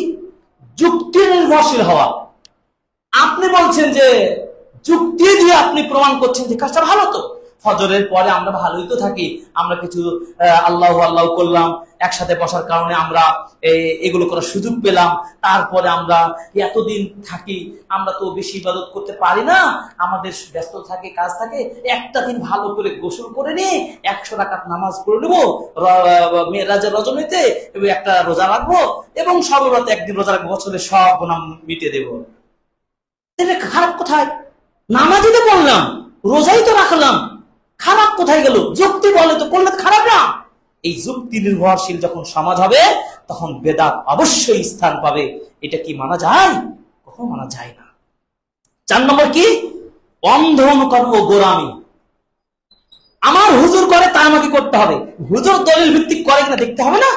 যুক্তি নির্ভরশীল হওয়া। আপনি বলছেন যে যুক্তি দিয়ে আপনি প্রমাণ করছেন যে কাজটা ভালো, তো ফজরের পরে আমরা ভালোই তো থাকি, আমরা কিছু আল্লাহ আল্লাহ করলাম, একসাথে বসার কারণে আমরা এগুলো করার সুযোগ পেলাম। তারপরে আমরা এতদিন থাকি, আমরা তো বেশি ইবাদত করতে পারি না, আমাদের ব্যস্ত থাকে, কাজ থাকে। একটা দিন ভালো করে গোসল করে নিয়ে 100 রাকাত নামাজ পড়ে নেবো মেরাজের রজনীতে, এবং একটা রোজা রাখবো, এবং সর্বরাতে একদিন রোজা রাখবো, বছরের সব গুনাহ মিটিয়ে দেবো। এটা খারাপ কোথায়? নামাজই তো পড়লাম, রোজাই তো রাখলাম, খারাপ কোথায় গেল? যুক্তি বলে তো করলে খারাপ না। এই যুক্তি নির্ভরশীল যখন সমাজ হবে, তখন বেদাত অবশ্যই স্থান পাবে। এটা কি মানা যায়? কখনো মানা যায় না। 4 নম্বর কি? অন্ধ অনুকরণ ও গোরামি। আমার হুজুর করে তাই আমাকে করতে হবে। হুজুর দলিল ভিত্তিক করে কিনা দেখতে হবে না?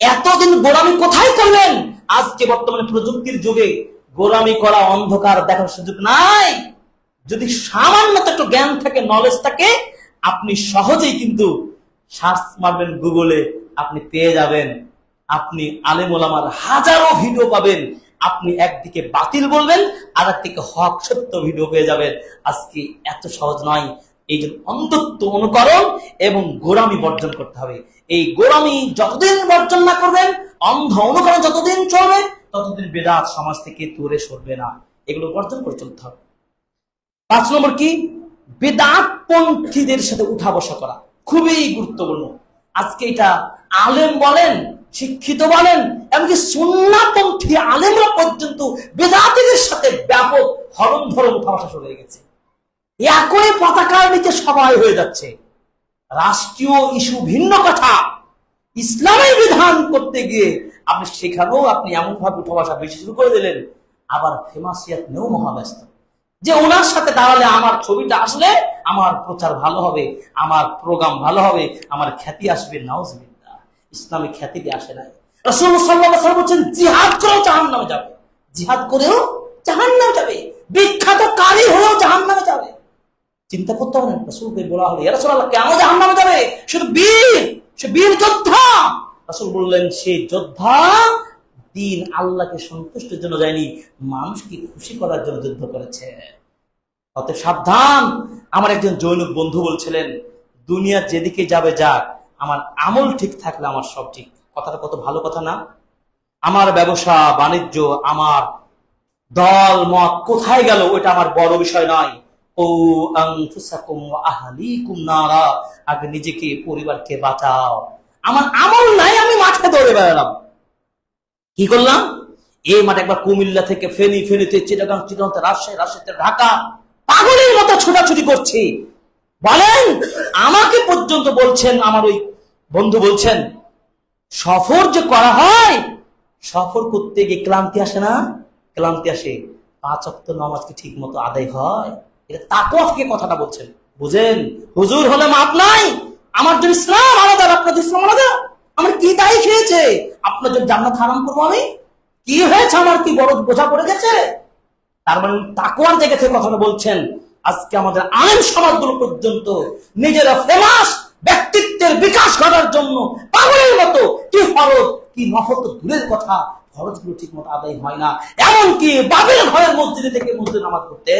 এতদিন গোরামি কোথায় করলেন? আজকে বর্তমানে প্রযুক্তির যুগে গোলামি করা, অন্ধকার দেখার সুযোগ নাই। যদি সামান্য একটু জ্ঞান থাকে, নলেজ থাকে, আপনি সহজেই কিন্তু সার্চ মারবেন গুগলে, আপনি পেয়ে যাবেন। আপনি আলেম ওলামার হাজারো ভিডিও পাবেন। আপনি একদিকে বাতিল বলবেন, আর একদিকে হক সত্য ভিডিও পেয়ে যাবেন। আজকে এত সহজ নয়। এই জন্য অন্ধত্ব অনুকরণ এবং গোলামি বর্জন করতে হবে। এই গোলামি যতদিন বর্জন না করবেন, অন্ধ অনুকরণ যতদিন চলবে, ততদিন বেদাত সমাজ থেকে দূরে সরবে না। এগুলো বর্জন করে চলতে হবে। 5 নম্বর কি? বেদাত পন্থীদের সাথে উঠা বসা করা খুবই গুরুত্বপূর্ণ। আজকে এটা আলেম বলেন, শিক্ষিত বলেন, এমনকি সুন্নাহপন্থী আলেমরা পর্যন্ত বেদাতীদের সাথে ব্যাপক হরণ ধরন উঠা বসা শুরু হয়ে গেছে। একই পতাকার নিচে সবাই হয়ে যাচ্ছে। রাষ্ট্রীয় ইস্যু ভিন্ন কথা, ইসলামের বিধান করতে গিয়ে আপনি সেখানেও আপনি এমন ভাবে উঠা বসা বেশি শুরু করে দিলেন। আবার ফেমাসিয়াত নিয়েও মহাব্যস্ত, যে ওনার সাথে দাঁড়ালে আমার ছবিটা আসলে আমার প্রচার ভালো হবে, আমার প্রোগ্রাম ভালো হবে, আমার খ্যাতি আসবে। নাউজুবিল্লাহ, ইসলামে খ্যাতি আসে নাই। রাসূল সাল্লাল্লাহু আলাইহি ওয়াসাল্লাম বলেছেন, জিহাদ করেও জাহান্নামে যাবে, জিহাদ করেও জাহান্নামে যাবে, বিখ্যাত কারি হয়েও জাহান্নামে যাবে। চিন্তা করতে হবে না। রাসূলকে বলা হলো, ইয়া রাসূলুল্লাহ, কেন জাহান্নামে যাবে? শুধু বীর, সে বীর যোদ্ধা। রাসূল বললেন, সেই যোদ্ধা দিন আল্লাহকে সন্তুষ্টের জন্য যায়নি, মানুষকে খুশি করার জন্য যুদ্ধ করেছে। অতএব সাবধান। আমার একজন জৈনিক বন্ধু বলছিলেন, দুনিয়া যেদিকে যাবে যাক, আমার আমল ঠিক থাকলে আমার সব ঠিক। কথাটা কত ভালো কথা না? আমার ব্যবসা বাণিজ্য, আমার দল মত কোথায় গেল, ওটা আমার বড় বিষয় নয়। ও আনফুসাকুম ওয়া আহলিকুম নারা, আগে নিজেকে, পরিবারকে বাঁচাও। আমার আমল নাই, আমি মাঠে দৌড়ে বেড়ালাম। কি করলাম? এই মাঠে একবার কুমিল্লা থেকে ফেনী, ফেনীতে চিটাগাং, চিটাগাংতে রাজশাহী, রাজশাহীতে ঢাকা, পাগলের মতো ছোটাছুটি করছি। বলেন, আমাকে পর্যন্ত বলছেন, আমার ওই বন্ধু বলছেন, সফর যে করা হয়, সফর করতে গিয়ে ক্লান্তি আসে না? ক্লান্তি আসে। 5 ওয়াক্ত নামাজ কি ঠিক মতো আদায় হয়? এটা তাকওয়া থেকে কথাটা বলছেন। বুঝেন, হুজুর হলে মাপ নাই। আমার জন্য ইসলাম আলাদা, আপনার ইসলাম আলাদা। আমার কি দায় খেয়েছে? আপনার জন্য জান্নাত হারাম করবো আমি? কি হয়েছে? আমার কি বড় বোঝা পড়ে গেছে? তার মানে তাকওয়ার জায়গা থেকে কথাটা বলছেন। আজকে আমাদের আলেম সমাজগুলো পর্যন্ত নিজেরা ফেমাস, ব্যক্তিত্বের বিকাশ করার জন্য পাগলের মতো কি ফরজ কি নফল তো দূরের কথা, ফরজগুলো ঠিক মতো আদায় হয় না। এমনকি বাবের ঘরের মসজিদে থেকে মসজিদে নামাজ পড়তে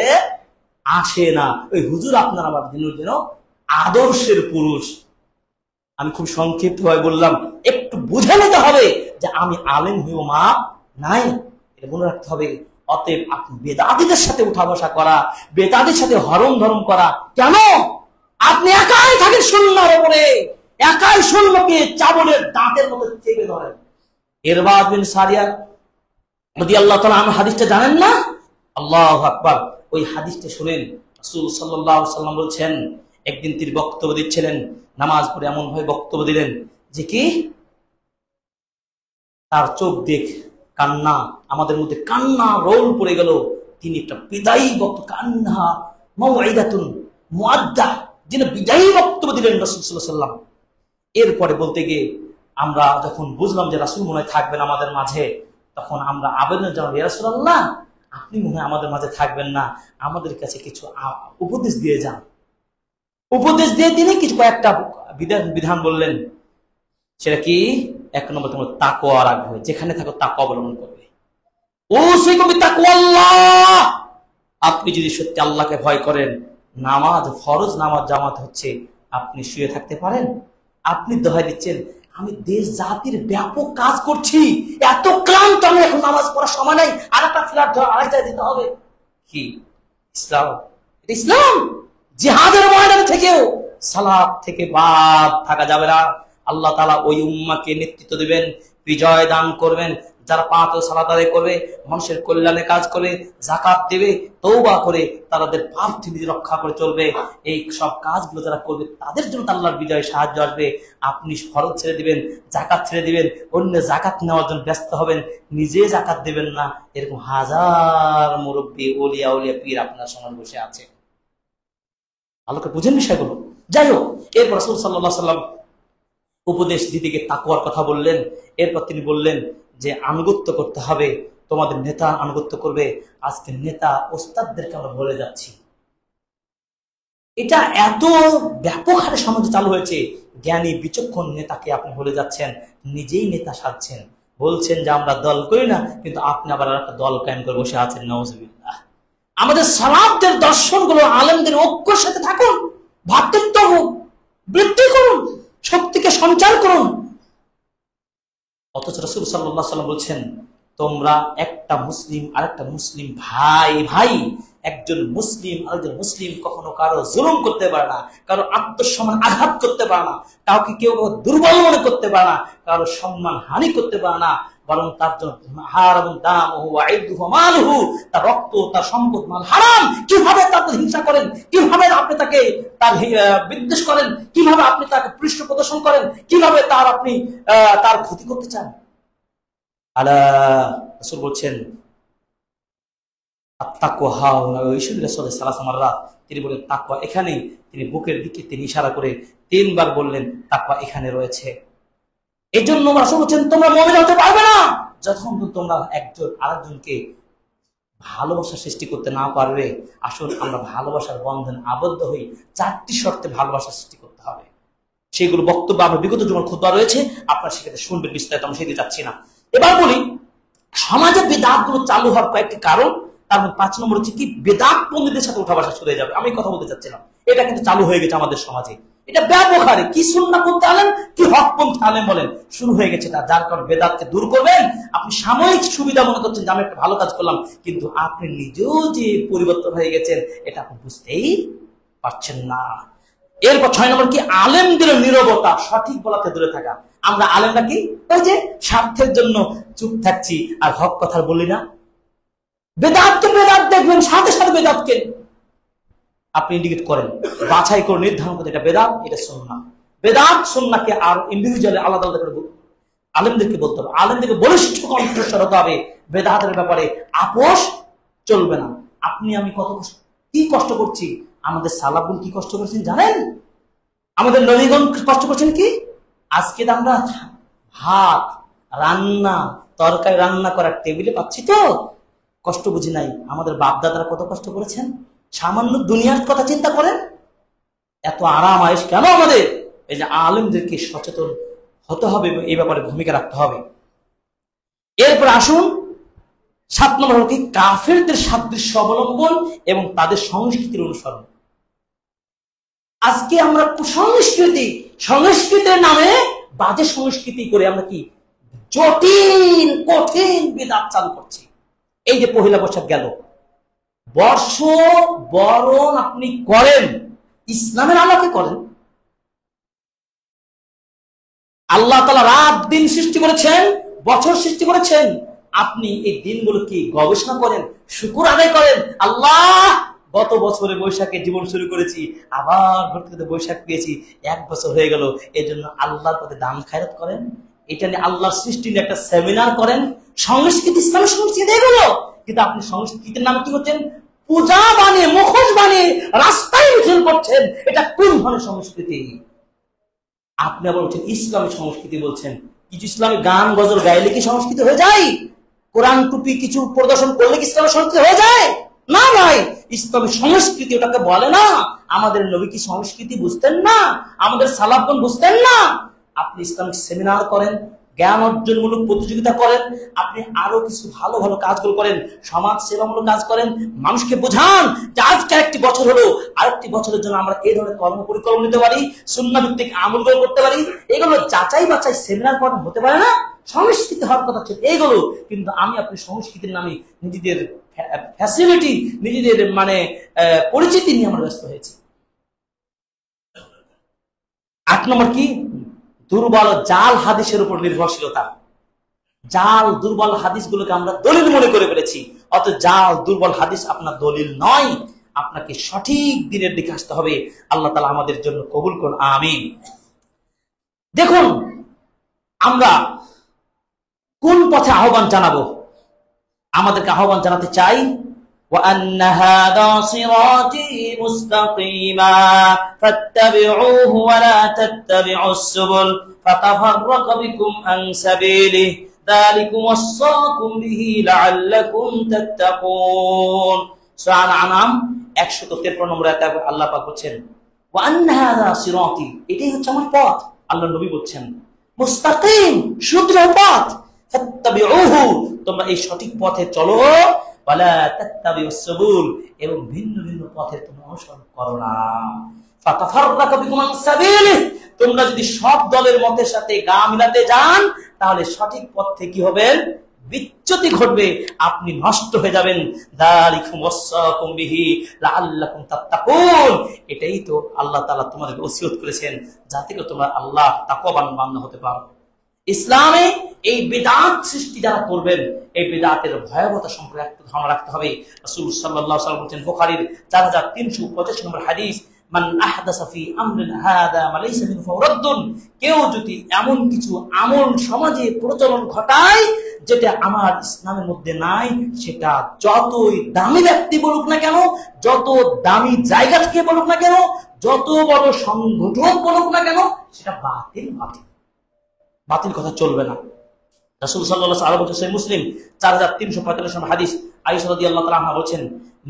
আসে না। ওই হুজুর আপনার আমার দিনের দিন আদর্শের পুরুষ। আমি খুব সংক্ষিপ্ত ভাবে বললাম, একটু বুঝে নিতে হবে যে আমি আলেম হয়েও মা নাই, এটা মনে রাখতে হবে। অতএব আপনি বেদাতীদের সাথে উঠা বসা করা, বেদাতীর সাথে হরণ ধরণ করা কেন? আপনি একাই থাকেন সুন্নাহর উপরে, একাই সুন্নাহকে চাবলের দাঁতের মতো চেপে ধরেন। ইরবাদ বিন সারিয়া রাদিয়াল্লাহু তাআলা আনহু হাদিসটা জানেন না? আল্লাহু আকবার। ওই হাদিসটা শুনেন। রাসূল সাল্লাল্লাহু আলাইহি ওয়াসাল্লাম বলছেন, একদিন তিনি বক্তব্য দিচ্ছিলেন, নামাজ পড়ে এমন ভাবে বক্তব্য দিলেন যে কি তার চোখ দেখ কান্না, আমাদের মধ্যে কান্না রোল পড়ে গেল। তিনি একটা বিদায়ী বক্তব্য, কান্না মাউইদাতুন মুআদ্দা, যিনি বিদায়ী বক্তব্য দিলেন রাসূল সাল্লাল্লাহু আলাইহি ওয়াসাল্লাম। এরপরে বলতে গিয়ে আমরা যখন বুঝলাম যে রাসূল মনে হয় থাকবেন আমাদের মাঝে, তখন আমরা আবেদন জানাই, ইয়া রাসূলুল্লাহ, আপনি মনে হয় আমাদের মাঝে থাকবেন না, আমাদের কাছে কিছু উপদেশ দিয়ে যান। উপদেশ দিয়ে তিনি কিছু কয়েকটা বিধান বললেন। সেটা কি? 1 নম্বর, তোমার তাকওয়া রাখবে, যেখানে থাকো তাকওয়া অবলম্বন করবে। ও সেই কবি তাকওয়াল্লাহ, আপনি যদি সত্যি আল্লাহকে ভয় করেন, নামাজ, ফরজ নামাজ জামাত হচ্ছে, আপনি শুয়ে থাকতে পারেন? আপনি দোহাই দিচ্ছেন, আমি দেশ জাতির ব্যাপক কাজ করছি, এত ক্লান্ত, আমি এখন নামাজ পড়ার সময় নাই, আর একটা ফ্ল্যাট ধর আড়াইটায় দিতে হবে। কি ইসলাম? এটা ইসলাম? জিহাদের ময়দান থেকেও সালাত থেকে বাদ থাকা যাবে না। আল্লাহ তাআলা ওই উম্মাহকে নেতৃত্ব দিবেন, বিজয় দান করবেন, যারা 5 ওয়াক্ত সালাত আদায় করবে, মানুষের কল্যাণে কাজ করবে, যাকাত দেবে, তওবা করে তাদের পাপ থেকে রক্ষা করে চলবে, এই সব কাজগুলো যারা করবে তাদের জন্য আল্লাহর বিজয় সাহায্য আসবে। আপনি ফরজ ছেড়ে দিবেন, যাকাত ছেড়ে দিবেন, অন্য যাকাত নেওয়ার জন্য ব্যস্ত হবেন, নিজে যাকাত দেবেন না। এরকম হাজার মুরব্বী, ওলিয়া উলিয়া পীর আপনার সমাজ বসে আছে। আলোকে বুঝেন বিষয়গুলো। যাই হোক, এরপর রাসূল সাল্লাল্লাহু আলাইহি ওয়াসাল্লাম উপদেশ দিতে গিয়ে তাকওয়ার কথা বললেন। এরপর তিনি বললেন যে আনুগত্য করতে হবে, তোমাদের নেতা আনুগত্য করবে। আজকে নেতা ওস্তাদদেরকে আমরা ভুলে যাচ্ছি। এটা এত ব্যাপক হারে সমাজে চালু হয়েছে, জ্ঞানী বিচক্ষণ নেতাকে আপনি ভুলে যাচ্ছেন, নিজেই নেতা সাজছেন, বলছেন যে আমরা দল করি না, কিন্তু আপনি আবার একটা দল কায়েম করে বসে আছেন। নাউজুবিল্লাহ। আমাদের সালাফদের দর্শনগুলো, আলেমদের ঐক্যের সাথে থাকুন, ভ্রাতৃত্ব বৃদ্ধি করুন, শক্তিকে সঞ্চার করুন। অথচ রাসূল সাল্লাল্লাহু আলাইহি ওয়াসাল্লাম বলছেন, তোমরা একটা মুসলিম আরেকটা মুসলিম ভাই ভাই, একজন মুসলিম আরেকজন মুসলিম কখনো কারো জুলুম করতে পারে না, কারো আত্মসম্মান আঘাত করতে পারে না, কাউকে কেউ দুর্বল মনে করতে পারে না, কারো সম্মান হানি করতে পারে না, বরং তার জন্য হারাম দামহু ওয়া ইরদুহু মালহু, তার রক্ত, তার সম্পদ, মাল হারাম। কিভাবে তার হিংসা করেন, কিভাবে আপনি তাকে তার বিদ্বেষ করেন, কিভাবে আপনি তাকে পৃষ্ঠ প্রদর্শন করেন, কিভাবে আপনি তার ক্ষতি করতে চান। আলা, রাসূল বলছেন আত্তাকওয়া হাউনা, রাসূল সাল্লাল্লাহু আলাইহি ওয়াসাল্লাম তিনি বলেন তাকওয়া এখানেই। তিনি বুকের দিকে তিনি ইশারা করে 3 বার বললেন তাকওয়া এখানে রয়েছে। এই জন্য রাসূল বলছেন তোমরা মুমিন হতে পারবে না যতক্ষণ তোমরা একজন আরেকজনকে ভালোবাসা সৃষ্টি করতে না পারবে। আসুন আমরা ভালোবাসার বন্ধনে আবদ্ধ হই। 4টি শর্তে ভালোবাসা সৃষ্টি করতে হবে। সেগুলো বক্তব্য আমরা বিগত জুমার খুতবা রয়েছে, আপনারা সেখানে শুনবেন বিস্তারিত, আমি সেদিকে যাচ্ছি না। এবার বলি সমাজে বেদাতগুলো চালু হওয়ার কয়েকটি কারণ। তার মধ্যে 5 নম্বর হচ্ছে কি, বেদাত পন্ডিতদের সাথে উঠা বসা শুরু হয়ে যাবে। আমি কথা বলতে চাচ্ছিলাম, এটা কিন্তু চালু হয়ে গেছে আমাদের সমাজে। এটা ব্যাপক হারে, কি সুন্নাহপন্থী আলেম কি হকপন্থী আলেম বলেন, শুরু হয়ে গেছে। যার কারণে বেদাতকে দূর করবেন। আপনি সাময়িক সুবিধা মনে করছেন যে আমি একটা ভালো কাজ করলাম, কিন্তু আপনি নিজেও যে পরিবর্তন হয়ে গেছেন এটা আপনি বুঝতেই পারছেন না। এরপর 6 নম্বর কি, আলেমদের নীরবতা, সঠিক বলাতে দূরে থাকা। আমরা আলেমরা কি ওই যে স্বার্থের জন্য চুপ থাকছি আর হক কথা বলি না। বেদাতকে বেদাত দেখবেন, সাথে সাথে বেদাতকে আপনি ইন্ডিকেট করেন, বাছাই করে নির্ধারণ করেন এটা বেদাত, এটা সুন্নাহ। বেদাত সুন্নাহকে আর ইন্ডিভিজুয়ালি আলাদা আলাদা করে আলেমদেরকে বলতে হবে, আলেমদেরকে বলিষ্ঠ কণ্ঠস্বর হতে হবে। বেদাতের ব্যাপারে আপোষ চলবে না। আপনি আমি কি কষ্ট করছি, আমাদের সালাফগণ কি কষ্ট করছেন জানেন? আমাদের নবীগণ কষ্ট করছেন কি? আজকে আমরা ভাত রান্না, তরকারি রান্না করার টেবিলে পাচ্ছি তো, কষ্ট বুঝি নাই। আমাদের বাপ দাদারা কত কষ্ট করেছেন। সামান্য দুনিয়ার কথা চিন্তা করেন, এত আরাম আয়েশ কেন আমাদের? এই যে আলেমদেরকে সচেতন হতে হবে, এই ব্যাপারে ভূমিকা রাখতে হবে। এরপর আসুন 7 নম্বর হল কি, কাফেরদের সাদৃশ্য অবলম্বন এবং তাদের সংস্কৃতির অনুসরণ। আজকে আমরা কুসংস্কৃতি, সংস্কৃতির নামে বাজে সংস্কৃতি করে আমরা কি জটিল কঠিন বিদআত চালু করছি। এই যে পহেলা বৈশাখ গেল, বর্ষ বরণ আপনি করেন, ইসলামের আলোকে করেন। আল্লাহ তাআলা রাত দিন সৃষ্টি করেছেন, বছর সৃষ্টি করেছেন, আপনি এই দিনগুলো কি গবেষণা করেন, শুকর আদায় করেন। আল্লাহ, গত বছরে বৈশাখে জীবন শুরু করেছি, আবার ঘুরতে বৈশাখ পেয়েছি, 1 বছর হয়ে গেল। এই জন্য আল্লাহর প্রতি দান খায়রাত করেন। এটা নিয়ে আল্লাহর সৃষ্টি নিয়ে একটা সেমিনার করেন। সংস্কৃতি, ইসলামের সংস্কৃতি এগুলো, কিন্তু আপনি সংস্কৃতির নামে কি করছেন? পূজা বানিয়ে, মুখোশ বানিয়ে রাস্তায় মিছিল করছেন। এটা কোন ধরনের সংস্কৃতি? আপনি আবার বলছেন ইসলামী সংস্কৃতি বলছেন। কিছু ইসলামী গান গজল গাইলে কি সংস্কৃতি হয়ে যায়? কোরআন টুপি কিছু প্রদর্শন করলে কি ইসলামের সংস্কৃতি হয়ে যায়? না ভাই, ইসলামী সংস্কৃতি ওটাকে বলে না। আমাদের নবী কি সংস্কৃতি বুঝতেন না? আমাদের সালাফগণ বুঝতেন না? আপনি ইসলামিক সেমিনার করেন, জ্ঞান অর্জনমূলক প্রতিযোগিতা করেন, আপনি আরো কিছু ভালো ভালো কাজগুলো করেন, সমাজ সেবামূলক কাজ করেন, মানুষকে বোঝান যে আজকে একটি বছর হলো, আরেকটি বছরের জন্য আমরা এই ধরনের কর্ম পরিকল্পনা নিতে পারি, সুন্নাহ ভিত্তিক আমলগুলো করতে পারি। এগুলো যাচাই বাছাই সেমিনার করেন হতে পারে না? সংস্কৃতি হওয়ার কথা ছিল এইগুলো। কিন্তু আমি আপনি সংস্কৃতির নামে নিজেদের ফ্যাসিলিটি, নিজেদের পরিচিতি নিয়ে আমরা ব্যস্ত হয়েছি। 8 নম্বর কি? দুর্বল জাল হাদিসের উপর নির্ভরশীলতা। জাল দুর্বল হাদিসগুলোকে আমরা দলিল মনে করে ফেলেছি। অত জাল দুর্বল হাদিস আপনার দলিল নয়, আপনাকে সঠিক দিনের দিকে আসতে হবে। আল্লাহ তাআলা আমাদের জন্য কবুল করুন, আমিন। দেখুন আমরা কোন পথে আহ্বান জানাবো? আমাদেরকে আহ্বান জানাতে চাই وأن هذا صراطي مستقيما فاتبعوه ولا تتبعوا السبل فتفرق بكم عن سبيله ذلكم وصاكم به لعلكم تتقون। সূরা আনআম 153 নম্বর আয়াতে আল্লাহ পাক বলেন وأن هذا صراطي, এটাই হচ্ছে আমার পথ। আল্লাহর নবী বলছেন মুস্তাকিম, শুধরা পথ, ফাত্তাবিউহু, তোমরা এই সঠিক পথে চলো, ওয়ালা তাত্তাবিউস সুবুল, এবং ভিন্ন ভিন্ন পথে তোমরা অনুসরণ করো না। ফাতাফাররাকা বিকুম আন সাবিলিহি, তোমরা যদি সব দলের মতের সাথে গা মিলাতে যান তাহলে সঠিক পথ থেকে কি হবে? বিচ্যুতি ঘটবে, আপনি নষ্ট হয়ে যাবেন। যালিকুম ওয়াসাকুম বিহি লাআল্লাকুম তাত্তাকুন, এটাই তো আল্লাহ তাআলা তোমাদেরকে ওসিয়ত করেছেন যাতে করে তোমরা আল্লাহ তাকওয়াবান বান্দা হতে পারো। ইসলামে এই বিদআত সৃষ্টি যারা করবেন, এই বিদআতের ভয়াবহতা সম্পর্কে একটু ধারণা রাখতে হবে। রাসূল সাল্লাল্লাহু আলাইহি ওয়াসাল্লাম বলেছেন, বুখারীর 4385 নম্বর হাদিস, মান আহদাসা ফি আমরিনা হাদা মা লাইসা মিনহু ফারাদ্দুন, কেউ যদি এমন কিছু আমল সমাজে প্রচলন ঘটায় যেটা আমার ইসলামের মধ্যে নাই, সেটা যতই দামি ব্যক্তি বলুক না কেন, যত দামি জায়গা থেকে বলুক না কেন, যত বড় সংগঠন বলুক না কেন, সেটা বাতিল বাতিল বাতিল কথা চলবে না। রাসূল সাল্লাল্লাহু আলাইহি ওয়াসাল্লাম সহিহ মুসলিম 4345 নম্বর হাদিস, আয়েশা রাদিয়াল্লাহু তাআলা আনহা বলেন,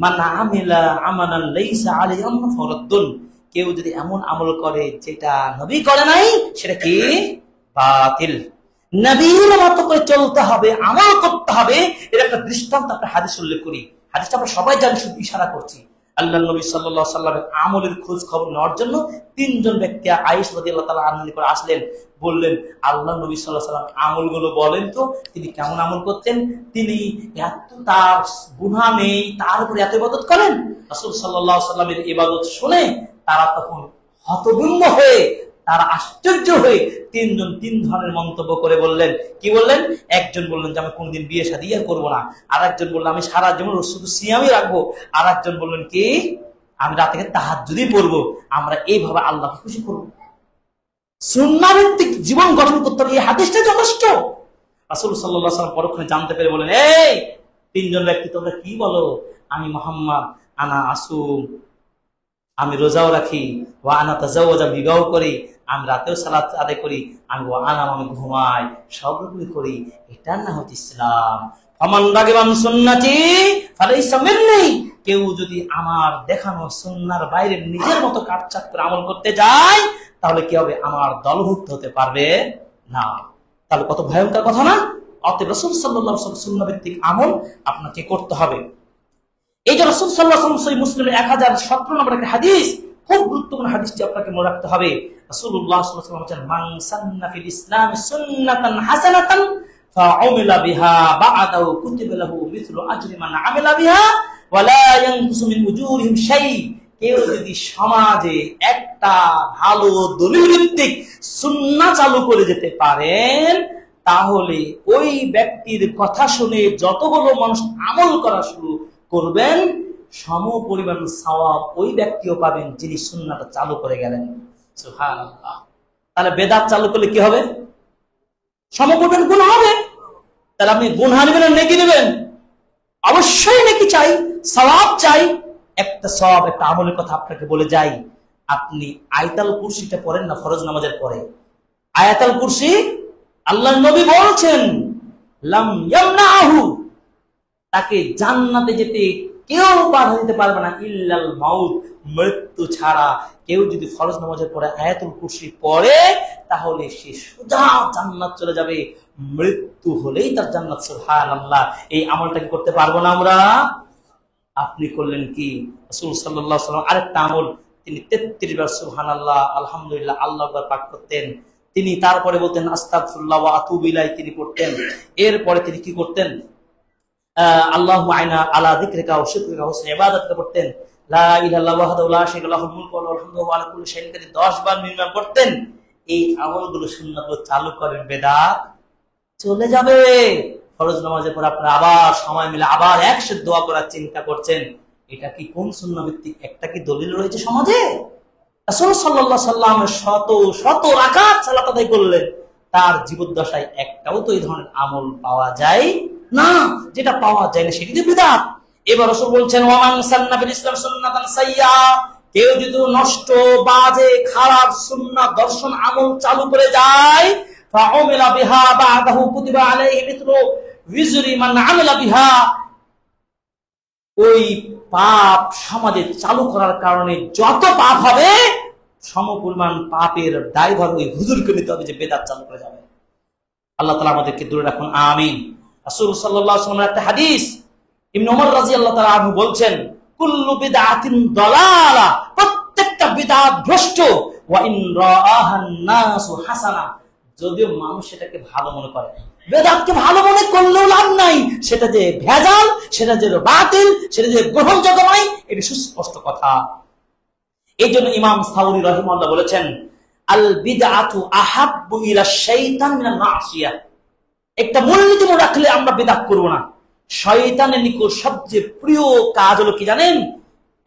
মান আমিলা আমালান লাইসা আলাইহি আমরুন ফারাদ্দুন, কেউ যদি এমন আমল করে যেটা নবী করে নাই, সেটা কি? বাতিল। নবীর মত করে চলতে হবে, আমল করতে হবে। এর একটা দৃষ্টান্ত আমরা হাদিস উল্লেখ করি, হাদিসটা আমরা সবাই জানি, শুধু ইশারা করছি। আল্লাহর নবী সাল্লাল্লাহু আলাইহি ওয়াসাল্লামের আমলের খোঁজ খবর নেওয়ার জন্য 3 জন ব্যক্তি আয়েশা রাদিয়াল্লাহু তাআলা আনহা নিকট আসলেন, বললেন, আল্লাহর নবী সাল্লাল্লাহু আলাইহি ওয়াসাল্লাম আমলগুলো বলেন তো, তিনি কেমন আমল করতেন? তিনি এত তার গুনাহ নেই, তার উপরে এত ইবাদত করেন? রাসূল সাল্লাল্লাহু আলাইহি ওয়াসাল্লামের ইবাদত শুনে তারা তখন হতভম্ব হয়ে, তারা আশ্চর্য হয়ে 3 জন 3 ধরনের মন্তব্য করে বললেন। কি বললেন? একজন বললেন যে আমি কোনদিন বিয়ে শাদী করবো না, আর একজন বললেন আমি সারা জীবন শুধু সিয়ামই রাখবো, আর একজন বললেন কি আমি রাতে তাহাজ্জুদই পড়বো। আমরা এইভাবে আল্লাহকে খুশি করবো। সুন্নাহ ভিত্তিক জীবন গঠন করতে হবে, এই হাদিসটা যথেষ্ট। রাসূল সাল্লাল্লাহু আলাইহি ওয়াসাল্লাম পরক্ষণে জানতে পেরে বলেন, এই 3 জন ব্যক্তি তোমরা কি বলো? আমি মুহাম্মদ, আনা আসুম, আমি রোজাও রাখি, ওয়া আনা তাজাওয়াজা, বিবাহ করি, আমি রাতেও সালাত আদায় করি, আমি ওয়া আনাম, আমি ঘুমাই, সবগুলো করি। এটার নাম হচ্ছে ইসলাম। ফামান রাগিবা আন সুন্নতি ফালাইসা মিন্নি, কেউ যদি আমার দেখানো সুন্নাহর বাইরে নিজের মতো কাটছাট করে আমল করতে যায়, তাহলে কি হবে? আমার দলভুক্ত হতে পারবে না। তাহলে কত ভয়ঙ্কর কথা না? অতএব রাসূল সাল্লাল্লাহু আলাইহি ওয়াসাল্লাম সুন্নাহ ভিত্তিক আমল আপনাকে করতে হবে। এই যে রাসূল সাল্লাল্লাহু আলাইহি ওয়াসাল্লাম সহিহ মুসলিমের 1017 নম্বর একটা হাদিস, খুব গুরুত্বপূর্ণ হাদিসটি আপনাকে মনে রাখতে হবে। রাসূলুল্লাহ সাল্লাল্লাহু আলাইহি ওয়াসাল্লাম বলেন, মান সান্না ফিল ইসলাম সুন্নাতান হাসানাতান ফাউমিলা বিহা বা'দাহু কুতিবা লাহু মিথলু আজরি মান আমিলা বিহা ওয়া লা ইয়ানকুসু মিন উজুরিহিম শাই, কেউ যদি সমাজে একটা ভালো দলিল ভিত্তিক সুন্নাহ চালু করে যেতে পারেন, তাহলে ওই ব্যক্তির কথা শুনে যতগুলো মানুষ আমল করা শুরু করবেন, সম পরিমাণ সওয়াব ওই ব্যক্তিও পাবেন যিনি সুন্নাহটা চালু করে গেলেন। সুবহানাল্লাহ। তাহলে বেদাত চালু করলে কি হবে? সম পরিমাণ গুনাহ হবে। তাহলে আপনি গুনাহ নেবেন না নেকি নেবেন? অবশ্যই নেকি চাই, সওয়াব চাই। একটা সওয়াব, একটা আমলের কথা আপনাকে বলে যাই। আপনি আয়াতুল কুরসিটা পড়েন না ফরজ নামাজের পরে? আয়াতুল কুরসি আল্লাহর নবী বলছেন, লাম ইয়ামনাহু, তাকে জান্নাতে যেতে কেউ বাধা দিতে পারবে না, ইল্লাল মাউত, মৃত্যু ছাড়া। কেউ যদি ফরজ নামাজের পরে আয়াতুল কুরসি পড়ে, তাহলে সে সোজা জান্নাত চলে যাবে, মৃত্যু হলেই তার জান্নাত। সুবহানাল্লাহ। এই আমলটা কি করতে পারবো না আমরা? আপনি করলেন কি? রাসূল সাল্লাল্লাহু আলাইহি ওয়াসাল্লাম আরেকটা আমল, তিনি 33 বার সুবহানাল্লাহ আলহামদুলিল্লাহ আল্লাহু আকবার পাঠ করতেন। তিনি তারপরে বলতেন আস্তাগফিরুল্লাহ ওয়া আতুবু ইলাইহি, তিনি পড়তেন। এরপরে তিনি কি করতেন? আল্লাহুম্মা আইনা আলা যিকরিকা ওয়া শুকরিকা ওয়া হুসনি ইবাদাতিকা পড়তেন। লা ইলাহা ইল্লাল্লাহু ওয়াহদাহু লা শারীকা লাহু লাহুল মুলকু ওয়া লাহুল হামদু ওয়া হুয়া আলা কুল্লি শাইইন কাদির 10 বার মিনিমাম পড়তেন। এই আমলগুলো সুন্নাতগুলো চালু করেন, বেদাত চলে যাবে। ফরজ নামাজের পর আপনারা আবার সময় মিলে আবার একসাথে দোয়া করার চিন্তা করছেন, এটা কি কোন সুন্নাহ ভিত্তিক একটা কি দলিল রয়েছে সমাজে? রাসূল সাল্লাল্লাহু আলাইহি ওয়াসাল্লাম শত শত রাকাত সালাত আদায় করলেন, তার জীবদ্দশায় একটাও তো এই ধরনের আমল পাওয়া যায় না। যেটা পাওয়া যায় না সেটি তো বিদআত। এবার রাসূল বলছেন ওয়ামান সান্না ফিল ইসলাম সুন্নাতান সাইয়্যা, কেউ যদি নষ্ট বাজে খারাপ সুন্নাহ দর্শন আমল চালু করে যায়, ফাউমিলা বিহা বাদাহু কুতিবা আলাইহি মিথলু উজরি মান আমিলা বিহা, ওই পাপ সমাজে চালু করার কারণে যত পাপ হবে সমপরিমাণ পাপের দায়ভার ওই হুজুরকে নিতে হবে যে বেদাত চালু করে যাবে। আল্লাহ তাআলা আমাদেরকে দূরে রাখুন, আমিন। রাসূল সাল্লাল্লাহু আলাইহি ওয়াসাল্লামের একটা হাদিস, ইবনে ওমর রাদিয়াল্লাহু তাআলা আনহু বলছেন, কুল্লু বিদআতিন দালালা, প্রত্যেকটা বিদআত ভ্রষ্ট, ওয়া ইন রাআহান নাসু হাসানা, যদিও মানুষ সেটাকে ভালো মনে করে। বেদাতকে ভালো মনে করলেও লাভ নাই, সেটা যে ভেজাল, সেটা যে বাতিল, সেটা যে গ্রহণযোগ্য নয়, এটি সুস্পষ্ট কথা। এই জন্য ইমাম সাউরি রাহিমাহুল্লাহ বলেছেন, আল বিদআতু আহাব্বু ইলা শাইতান মিনাল মাসিয়া, একটা মূলনীতি মনে রাখলে আমরা বিদআত করব না। শয়তানের নিকট সবচেয়ে প্রিয় কাজ হলো কি জানেন?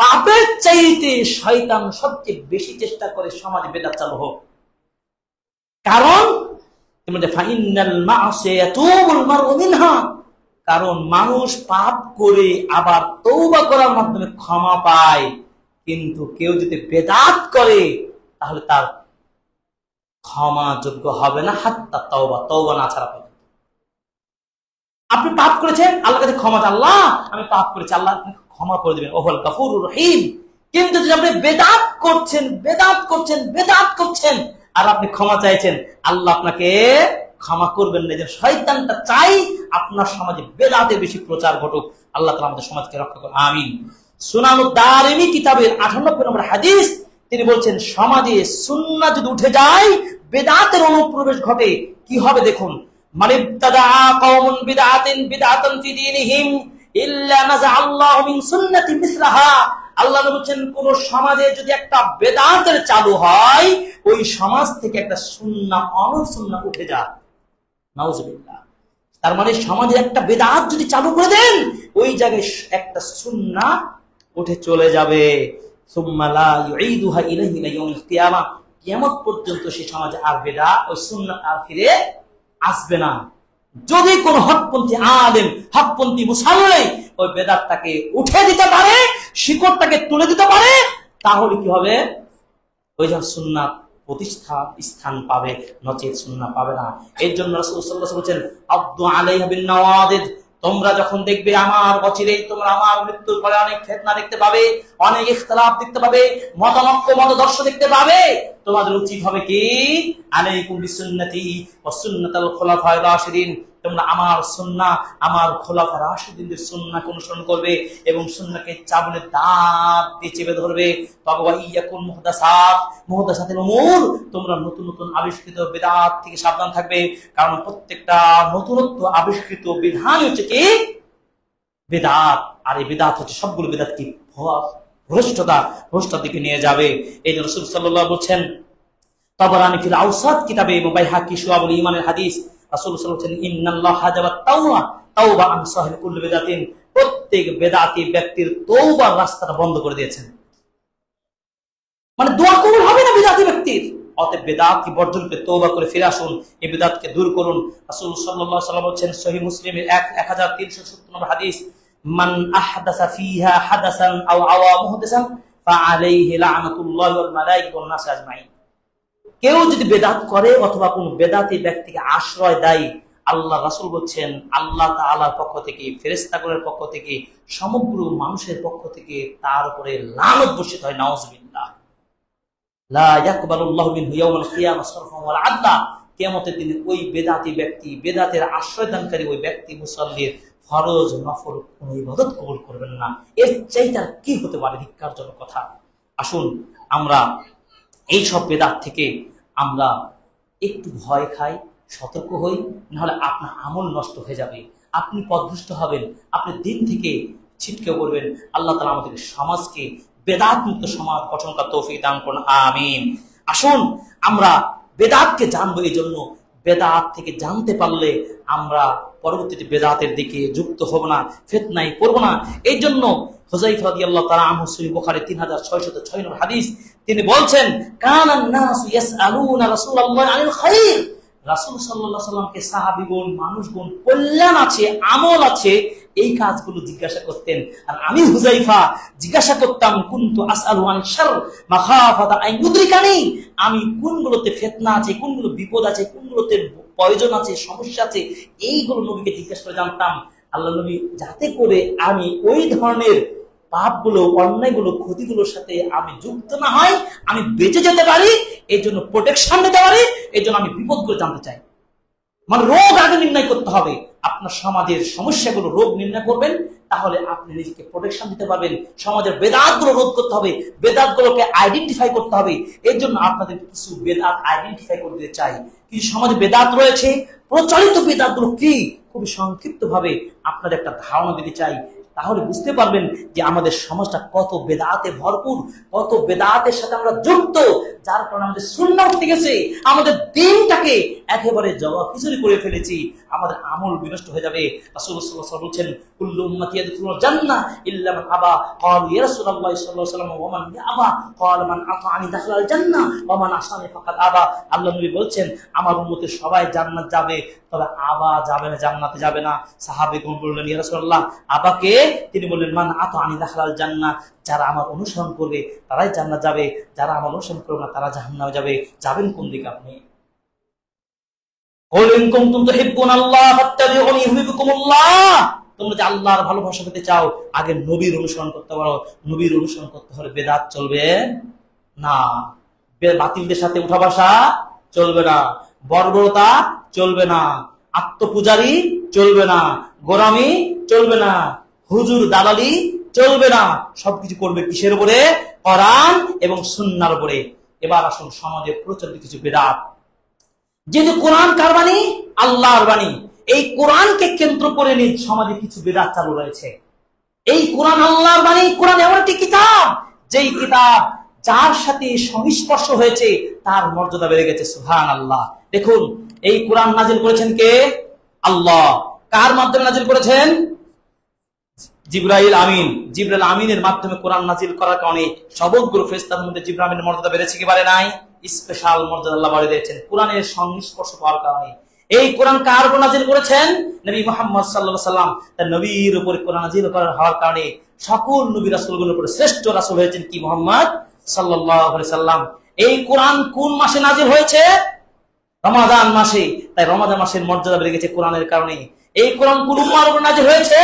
পাপের চাইতে শয়তান সবচেয়ে বেশি চেষ্টা করে সমাজে বিদআত চালু হোক। কারণ কারণ মানুষ পাপ করে আবার তওবা করার মাধ্যমে ক্ষমা পায়, কিন্তু কেউ যদি বেদাত করে তাহলে তার ক্ষমা যোগ্য হবে না হাত্তা তওবা, তওবা না ছাড়া পর্যন্ত। আপনি পাপ করেছেন, আল্লাহর কাছে ক্ষমা চান, আল্লাহ আমি পাপ করেছি, আল্লাহ ক্ষমা করে দিবেন, ওহুল গফুরুর রহিম। কিন্তু যদি আপনি বেদাত করছেন, বেদাত করছেন, বেদাত করছেন আর আপনি ক্ষমা চাইছেন, আল্লাহ আপনাকে ক্ষমা করবেন না। যে শয়তানটা চাই আপনার সমাজে বেদাতের বেশি প্রচার ঘটুক। আল্লাহ তাআলা আমাদের সমাজকে রক্ষা করুন, আমিন। সুনানুদ দারিমি কিতাবের 98 নম্বর হাদিস, তিনি বলছেন সমাজে সুন্নাহ যদি উঠে যায়, বেদাতের অনুপ্রবেশ ঘটে, কি হবে দেখুন। মানিবতাদা কওমুন বিদআতিন বিদআতান ফি দীনিহিম ইল্লা নাযা আল্লাহু মিন সুন্নাতি মিসলাহা, আল্লাহ বলছেন কোন সমাজে যদি একটা বেদাতের চালু হয়, ওই সমাজ থেকে একটা সুন্নাহ অনুসুন্নাহ উঠে যায়। নাউজুবিল্লাহ। তার মানে সমাজে একটা বেদাত যদি চালু করে দেন, ওই জায়গায় একটা সুন্নাহ উঠে চলে যাবে। সুম্মা লা ইউঈদুহা ইলাইহি ইলা ইয়াউমিল কিয়ামা, কিয়ামত পর্যন্ত সেই সমাজে আর বেদাত ওই সুন্নাহ আর ফিরে আসবে না। যদি কোন হকপন্থী আলেম, হকপন্থী মুসল্লি ওই বেদাতটাকে উঠে দিতে পারে, শিকড়টাকে তুলে দিতে পারে, তাহলে কি হবে? ওই যখন সুন্নাত প্রতিষ্ঠা স্থান পাবে, নচেত সুন্নাহ পাবে না। এর জন্য রাসূল সাল্লাল্লাহু আলাইহি ওয়াসাল্লাম বলেছেন, আব্দু আলাইহা বিন নওয়াদিদ, তোমরা যখন দেখবে আমার অচিরেই তোমরা আমার মৃত্যুর পরে অনেক ফিতনা দেখতে পাবে, অনেক ইখতিলাফ দেখতে পাবে, মতানৈক্য মতদর্শ দেখতে পাবে, তোমাদের উচিত হবে কি? আলাইকুম বিসুন্নতি ওয়া সুন্নাতাল খুলাফায়ে রাশিদিন, তোমরা আমার সুন্নাহ, আমার খোলাফা রাশিদিনদের সুন্নাহ অনুসরণ করবে এবং সুন্নাহকে চাবুকের দাঁত দিয়ে চেপে ধরবে। তবে ওয়া ইয়াকুন মুহদাসাতিল উমুর, তোমরা নতুন নতুন আবিষ্কৃত বিদআত থেকে সাবধান থাকবে, কারণ প্রত্যেকটা নতুনত্ব আবিষ্কৃত বিধান হচ্ছে কি? বিদআত। আর এই বিদআত হচ্ছে সবগুলো বিদআত কি? ভ্রষ্টতার দিকে নিয়ে যাবে। এই জন্য রাসূল সাল্লাল্লাহু আলাইহি বলছেন, তাবরানী ফিল আওসাত কিতাবে এবং বাইহাকি শুআবুল ঈমানের হাদিস, রাসূল সাল্লাল্লাহু আলাইহি ওয়াসাল্লাম ইন্নাল্লাহা হাজাবা তাওবা আন সাহিবি কুল্লি বিদআতিন, প্রত্যেক বেদাতি ব্যক্তির তওবার রাস্তাটা বন্ধ করে দিয়েছেন। মানে দোয়া কবুল হবে না বিদআতি ব্যক্তির। অতএব বেদাতকে বর্জন করে তওবা করে ফিরে আসুন, এই বিদআতকে দূর করুন। রাসূল সাল্লাল্লাহু আলাইহি ওয়াসাল্লাম বলেছেন সহিহ মুসলিমের 1370 নম্বর হাদিস, মান আহদাসা ফিহা হাদাসান আও আওয়া মুহদাসান ফাআলাইহি লা'নাতুল্লাহি ওয়াল মালায়েকাতি ওয়ান নাস আজমাইন, কেউ যদি বেদাত করে অথবা কোন বেদাতি ব্যক্তিকে আশ্রয় দেয়, আল্লাহ রাসূল বলছেন আল্লাহ তাআলার পক্ষ থেকে, ফেরেশতাগণের পক্ষ থেকে, সমগ্র মানুষের পক্ষ থেকে তার উপরে লানত বর্ষিত হয়। নাউজুবিল্লাহ। লা ইয়াকবালুল্লাহু মিনহু ইয়াওমাল কিয়ামাহ সারফান ওয়ালা আদলা, কিয়ামতের দিনে ওই বেদাতি ব্যক্তি, বেদাতের আশ্রয়দানকারী ওই ব্যক্তি মুসাল্লির ফরজ নফল কোন ইবাদত কবুল করবেন না। এর চাইতে আর কি হতে পারে ধিক্কারজনক কথা। আসুন আমরা এই সব বেদাত থেকে আমরা একটু ভয় খাই, সতর্ক হই, নাহলে আপনার আমল নষ্ট হয়ে যাবে, আপনি পথভ্রষ্ট হবেন, আপনি দিন থেকে ছিটকে পড়বেন। আল্লাহ তাআলা আমাদের সমাজকে বেদাত মুক্ত সমাজ গঠন করার তৌফিক দান করুন, আমিন। আসুন আমরা বেদাতকে জানবো, এই জন্য বেদাত থেকে জানতে পারলে আমরা পরবর্তীতে বেদাতের দিকে যুক্ত হব না, ফিতনায় পড়ব না। এই জন্য হুযায়ফা রাদিয়াল্লাহু তাআলা আনহু সহিহ বুখারী 3606 নম্বর হাদিস, তিনি বলছেন কানান নাসু ইয়াসআলুনা রাসূলুল্লাহ আনিল খায়র, রাসূল সাল্লাল্লাহু আলাইহি ওয়াসাল্লামকে সাহাবীগণ, মানুষগণ কল্যাণ আছে, আমল আছে, এই কাজগুলো জিজ্ঞাসা করতেন। আর আমি হুযায়ফা জিজ্ঞাসা করতাম কুনতু আসআলু আন শার মাখাফাতা আন ইউদরিকানি, আমি কোনগুলোতে ফিতনা আছে, কোনগুলো বিপদ আছে, কোনগুলোতে প্রয়োজন আছে, সমস্যা আছে, এইগুলো নবীকে জিজ্ঞাসা করে জানতাম। আল্লাহ নবী যাতে করে আমি ওই ধরনের পাপগুলো, অন্যায়গুলো, ক্ষতিগুলোর সাথে আমি যুক্ত না হয়, আমি বেঁচে যেতে পারি, এই জন্য প্রোটেকশন নিতে পারি, এই জন্য আমি বিপদগুলো জানতে চাই। মানে রোগ আগে নির্ণয় করতে হবে। আপনার সমাজের সমস্যাগুলো রোগ নির্ণয় করবেন, তাহলে আপনি নিজেকে প্রোটেকশন দিতে পারবেন। সমাজের বেদাতগুলো রোধ করতে হবে, বেদাতগুলোকে আইডেন্টিফাই করতে হবে। এর জন্য আপনাদের কিছু বেদাত আইডেন্টিফাই করতে চাই। কিছু সমাজে বেদাত রয়েছে, প্রচলিত বেদাতগুলো কি খুবই সংক্ষিপ্ত ভাবে আপনাদের একটা ধারণা দিতে চাই। তাহলে বুঝতে পারবেন যে আমাদের সমাজটা কত বেদাতে ভরপুর, কত বেদাতের সাথে আমরা যুক্ত, যার কারণে আমাদের সুন্নাহ উঠে গেছে, আমাদের দিনটাকে একেবারে জবাখিচুরি করে ফেলেছি, আমাদের আমল বিনষ্ট হয়ে যাবে। রাসূলুল্লাহ সাল্লাল্লাহু আলাইহি ওয়াসাল্লাম বলেছেন কুল্লু উম্মতি ইয়াদখুলুল জান্নাহ ইল্লা মান আবা, ক্বালু ইয়া রাসূলুল্লাহ সাল্লাল্লাহু আলাইহি ওয়াসাল্লাম ওয়া মান আবা, ক্বালা মান আতাআনি দাখালাল জান্নাহ ওয়া মান আসানি ফাকাদ আবা। আল্লাহ নবী বলছেন আমার উম্মতের সবাই জান্নাত যাবে, তবে আবা যাবে না, জান্নাতে যাবে না। সাহাবীগণ বললেন ইয়া রাসূলুল্লাহ আবাকে? তিনি বললেন মান আতাআনি দাখালাল জান্নাহ, যারা আমার অনুসরণ করবে তারাই জান্নাত যাবে, যারা আমার অনুসরণ করবে না তারা জাহান্নামে যাবে। যাবেন কোন দিকে আপনি? কুল ইন কুনতুম তুহিব্বুনাল্লাহ ফাত্তাবিউনি ইউহিব্বুকুমুল্লাহ, তোমরা যে আল্লাহর ভালোবাসা পেতে চাও, আগে নবীর অনুসরণ করতে পারো। নবীর অনুসরণ করতে হলে বেদাত চলবে না, বাতিলদের সাথে উঠা বসা চলবে না, বর্বরতা চলবে না, আত্মপূজারি চলবে না, গোরামি চলবে না, হুজুর দালালি চলবে না। সবকিছু করবে কিসের উপরে? কোরআন এবং সুন্নাহর উপরে। এবার আসুন সমাজে প্রচলিত কিছু বেদাত, যেহেতু কোরআন কার বাণী? আল্লাহর বাণী, এই কোরআনকে কেন্দ্র করে নিয়ে সমাজে কিছু বেদাত চালু রয়েছে। এই কোরআন আল্লাহর বাণী, কোরআন এমন একটি কিতাব, যেই কিতাব যার সাথে সংস্পর্শ হয়েছে তার মর্যাদা বেড়ে গেছে। সুবহানাল্লাহ। দেখুন এই কোরআন নাজিল করেছেন কে? আল্লাহ। কার মাধ্যমে নাজিল করেছেন? জিবরাইল আমিন। জিবরাইল আমিনের মাধ্যমে কোরআন নাজিল করার কারণে সমগ্র ফেরেশতাদের মধ্যে জিবরাইল আমিনের মর্যাদা বেড়েছে কি বাড়ে নাই? স্পেশাল মর্যাদা আল্লাহ বাড়িয়ে দিয়েছেন কোরআনের সংস্পর্শ পাওয়ার কারণে। এই কোরআন কার উপর নাজিল করেছেন? নবী মুহাম্মদ সাল্লাল্লাহু আলাইহি ওয়াসাল্লাম। তার নবীর উপর কোরআন নাজিল হওয়ার কারণে সকল নবী রাসূলগুলোর উপর শ্রেষ্ঠ রাসূল হয়েছেন কি? মুহাম্মদ সাল্লাল্লাহু আলাইহি ওয়াসাল্লাম। এই কোরআন কোন মাসে নাজিল হয়েছে? রমাদান মাসে। তাই রমাদান মাসের মর্যাদা বেড়ে গেছে কোরআনের কারণে। এই কোরআন কোন উম্মাহর উপর নাজিল হয়েছে?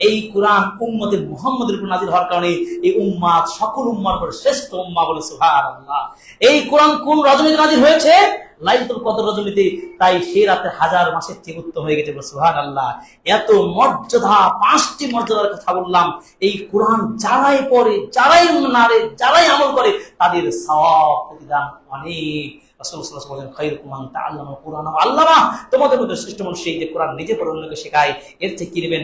এই কোরআন উম্মতে মুহাম্মদের উপর নাজিল হওয়ার কারণে এই উম্মাত সকল উম্মার উপর শ্রেষ্ঠ উম্মাহ বলে সুবহানাল্লাহ। এই কোরআন কোন রজনীতে নাজিল হয়েছে? লাইলাতুল কদর রজনীতে। তাই সেই রাতে হাজার মাসের চেয়ে উত্তম হয়ে গেছে সুবহানাল্লাহ। এত মর্যাদা, 5টি মর্যাদার কথা বললাম। এই কোরআন যারাই পড়ে, যারাই নারে, যারাই আমল করে তাদের সওয়াব প্রতিদান অনেক। তোমাদের মধ্যে শ্রেষ্ঠ মানুষ সেই যে কোরআন নিজে পড়ে অন্যকে শেখায়। এর থেকে কি নেবেন?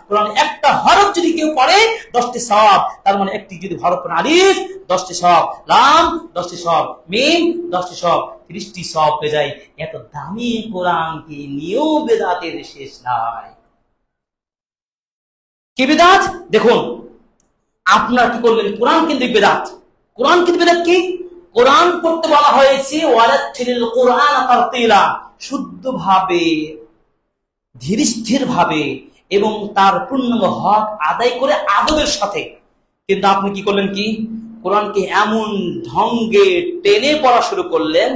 কোরআন একটা হরফ যদি কেউ পড়ে 10টি সওয়াব, তার মানে একটি যদি হরফ আলিফ 10টি সওয়াব, লাম 10টি সওয়াব, মিম 10টি সওয়াব, 30টি সওয়াব পেয়ে যায়। এত দামি কোরআনকে নিয়েও বেদাতের শেষ নাই। কি বেদাত? দেখুন আপনারা কি করলেন? কোরআন কিন্তু বেদাত। কোরআন কিন্তু বেদাত কি? কোরআন পড়তে বলা হয়েছে ওয়ারাতিল কোরআন তারতিলা, শুদ্ধভাবে, ধীরস্থির ভাবে এবং তার পূর্ণাঙ্গ হক আদায় করে আদবের সাথে। কিন্তু আপনি কি করলেন? কি কোরআনকে এমন ঢঙ্গে টেনে পড়া শুরু করলেন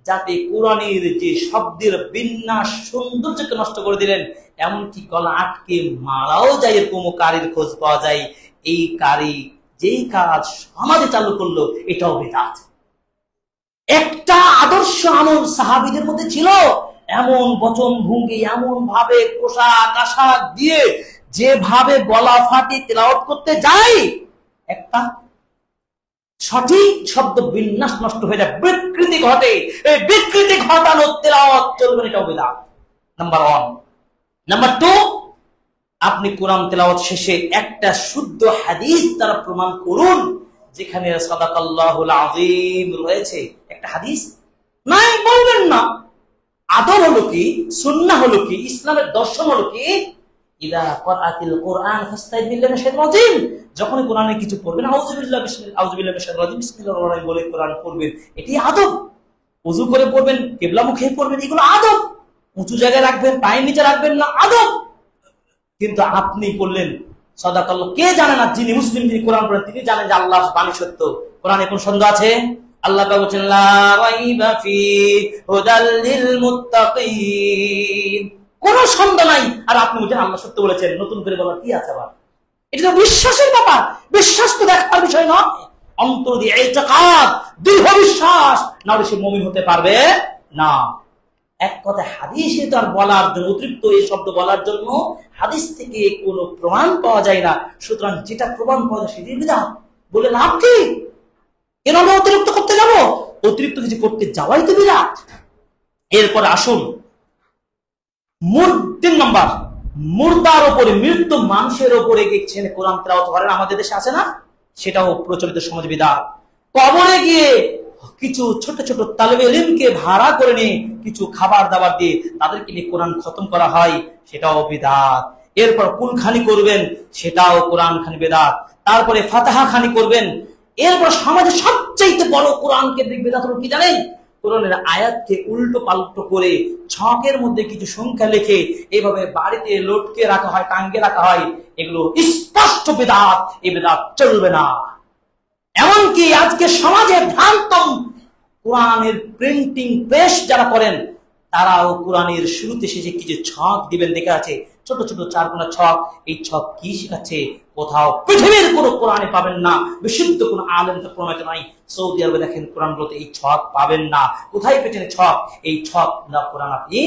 যাতে কোরআনের যে শব্দের বিন্যাস সৌন্দর্যকে নষ্ট করে দিলেন। এমনকি গলা আটকে মারাও যায়, এরকম কারির খোঁজ পাওয়া যায়। এই কারি যেই কাজ সমাজে চালু করলো এটাও বিদআত। একটা আদর্শ আমল সাহাবীদের মধ্যে ছিল, এমন বচন ভঙ্গি, এমন ভাবে পোশাক আশাক দিয়ে যেভাবে গলা ফাটি তেলাওয়াত করতে যায়, একটা সঠিক শব্দ বিন্যাস নষ্ট হয়ে যায়, বিকৃতি ঘটে। এই বিকৃতি ঘটানো তেলাওয়াত চলবে না, এটাও বিদআত। নাম্বার 1। নাম্বার 2, আপনি কোরআন তেলাওয়াত শেষে একটা শুদ্ধ হাদিস দ্বারা প্রমাণ করুন যেখানে সাদাকাল্লাহুল আযীম রয়েছে। একটা হাদিস নাই বলবেন না। আদব হলো কি, সুন্নাহ হলো কি, ইসলামের দর্শন হলো কি, ইদা ক্বরাতিল কুরআন ফাস্তাইয বিল্লাহি মিনাশ শাইতানির রাজিম, যখন কোরআনে কিছু পড়বেন আউযুবিল্লাহি মিনাশ শাইতানির রাজিম বিসমিল্লাহির রহমানির রহিম বলে কোরআন পড়বেন, এটি আদব। ওযু করে পড়বেন, কিবলা মুখে পড়বেন, এগুলো আদব। উঁচু জায়গায় রাখবেন, পায়ের নিচে রাখবেন না, আদব। কিন্তু আপনি বললেন সাদাকাল্লাহ, কে জানে না, যিনি মুসলিম, যিনি কোরআন পড়েন তিনি জানেন যে আল্লাহর বাণী সত্য। কোরআনে কোন সন্দেহ আছে? আল্লাহ পাক বলেন লা রাইবা ফি হুদাল লিল মুত্তাকিন, কোন সন্দেহ নাই। আর আপনি বলছেন আল্লাহ সত্য বলেছেন, নতুন করে বলার কি আছে আবার? এটা তো বিশ্বাসের ব্যাপার, বিশ্বাস তো দেখার বিষয় নয়। অন্তর দিয়ে ইতিকাদ, দৃঢ় বিশ্বাস না হলে সে মুমিন হতে পারবে না। এক কথা হাদিসে তো আর বলার জন্য, অতিরিক্ত এই শব্দ বলার জন্য হাদিস থেকে কোনো প্রমাণ পাওয়া যায় না। সুতরাং যেটা প্রমাণ পাওয়া যায় সেটি বিদআত। বলে লাভ কি? কেন আমরা অতিরিক্ত করতে যাব? অতিরিক্ত কিছু করতে যাওয়াই তো বিদআত। এরপর আসুন 3 নম্বর, মুর্দার উপরে, মৃত মানুষের উপরে ছেলে কোরআন তেলাওয়াত করেন, আমাদের দেশে আছে না? সেটাও প্রচলিত সমাজ বিদআত। কবরে গিয়ে কিছু ছোট ছোট তালেবে ইলমকে ভাড়া করে নিয়ে কিছু খাবার দাবার দিয়ে তাদেরকে নিয়ে কোরআন খতম করা হয়, সেটাও বিদআত। এরপর কুলখানি করবেন, সেটাও কোরআন খানি বিদআত। তারপরে ফাতিহা খানি করবেন। এরপর সমাজে সবচেয়ে বড় কোরআন কেন্দ্রিক বিদআত হলো কি জানেন? কোরআনের আয়াতকে উল্টো পাল্টো করে ছকের মধ্যে কিছু সংখ্যা লিখে এভাবে বাড়িতে লটকে রাখা হয়, টাঙ্গে রাখা হয়, এগুলো স্পষ্ট বিদআত। এই বিদআত চলবে না। এমনকি আজকে সমাজে ভ্রান্ত কোরআনের প্রিন্টিং প্রেস যারা করেন, তারাও কোরআনের শুরুতে শেষে কিছু ছক দিবেন, দেখে আছে ছোট ছোট 4 কোনা ছক। এই ছক কি শেখাচ্ছে? কোথাও পৃথিবীর কোন কোরআনে পাবেন না, বিশুদ্ধ কোন আলেম তা প্রমাণিত নাই। সৌদি আরবে দেখেন কোরআন বলতে এই ছক পাবেন না। কোথায় পেয়েছেন ছক? এই ছক না কোরআন আপনি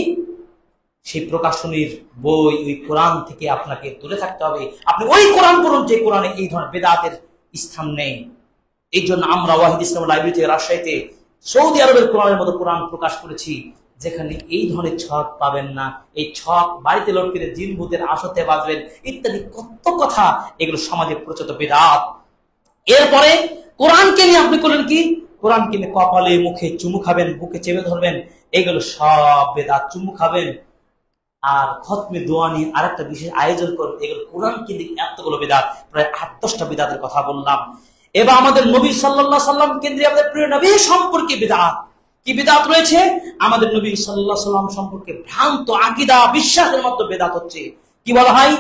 সেই প্রকাশনীর বই, ওই কোরআন থেকে আপনাকে দূরে থাকতে হবে। আপনি ওই কোরআন পড়ুন যে কোরআনে এই ধরনের বেদাতের স্থান নেই। এই জন্য আমরা ওয়াহিদ ইসলাম লাইব্রেরি থেকে রাজশাহীতে সৌদি আরবের কোরআনের মতো কোরআন প্রকাশ করেছি, যেখানে এই ধরনের ছক পাবেন না। এই ছক বাড়িতে লটকে জিন ভূতের আসতে বাজবেন ইত্যাদি কত কথা, এগুলো সমাজে প্রচলিত বিদআত। এরপরে কোরআনকে নিয়ে আপনি করলেন কি? কোরআনকে নিয়ে কপালে মুখে চুমু খাবেন, বুকে চেপে ধরবেন, এগুলো সব বিদআত। চুমু খাবেন আর খতমে দোয়া নিয়ে আরেকটা বিশেষ আয়োজন করবেন, এগুলো কোরআন কিন্তু এতগুলো বিদআত। প্রায় 8-10টা বিদআতের কথা বললাম। এবার আমাদের নবী সাল্লাল্লাহু আলাইহি সাল্লাম কেন্দ্রে আমাদের প্রিয় নবী সম্পর্কে বিদআত। কি বিদআত রয়েছে? আমাদের নবী সাল্লাল্লাহু আলাইহি সাল্লাম সম্পর্কে ভ্রান্ত আকীদা, বিশ্বাসের মধ্যে বিদআত হচ্ছে। কি বলা হয়?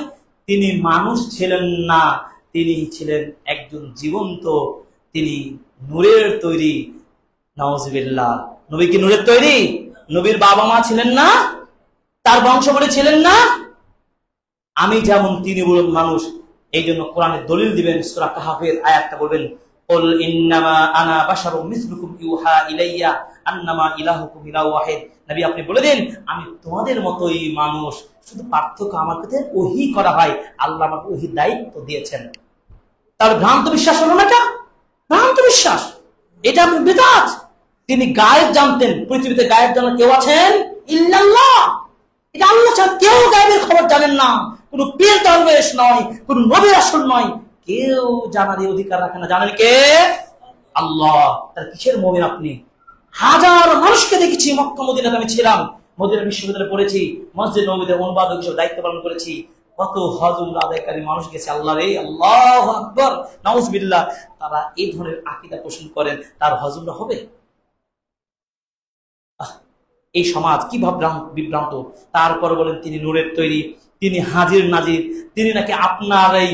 তিনি মানুষ ছিলেন না, তিনি ছিলেন একজন জীবন্ত, তিনি নূরের তৈরি। নাউজুবিল্লাহ। নবী কি নূরের তৈরি? নবীর বাবা মা ছিলেন না? তার বংশবলী ছিলেন না? আমি যেমন তিনি বলুন মানুষ। এই জন্য কোরআনের দলিল দিবেন, সূরা কাহফের আয়াতটা বলবেন, কুল ইন্নামা আনা বাশারুম মিসলুকুম ইউহা ইলাইয়া আন্নামা ইলাহুকুম ইলাহু ওয়াহিদ। নবী আপনি বলে দিন, আমি তোমাদের মতোই মানুষ, শুধু পার্থক্য আমার কাছে ওহী করা হয়, আল্লাহ আমাকে ওহী দায়িত্ব দিয়েছেন। তার ভ্রান্ত বিশ্বাস হলো না? এটা ভ্রান্ত বিশ্বাস, এটা আপনি বিদআত। তিনি গায়েব জানতেন, পৃথিবীতে গায়েব জানার কেউ আছেন? ইল্লাল্লাহ। এটা আল্লাহ ছাড়া কেউ গায়েবের খবর জানেন না। কোন পীর দরবেশ নয়, কোন নবী রাসূল নয়, কেউ জানার এই অধিকার রাখে না। জানেন কে? আল্লাহ। তার কিসের মুমিন আপনি? হাজার মানুষকে দেখেছি মক্কা মদিনাতে, আমি ছিলাম, মদিনা বিশ্ববিদ্যালয়ে পড়েছি, মসজিদ নববীতে অনুবাদক হিসেবে দায়িত্ব পালন করেছি। কত হজ উমরা আদায়কারী মানুষ গেছে, আল্লাহ রে, আল্লাহু আকবার, নাউজুবিল্লাহ। তারা এই ধরনের আকীদা পোষণ করেন, তার হজ উমরা হবে? এই সমাজ কি বিভ্রান্ত। তারপর বলেন তিনি নূরের তৈরি, তিনি হাজির নাজির, তিনি নাকি আপনার এই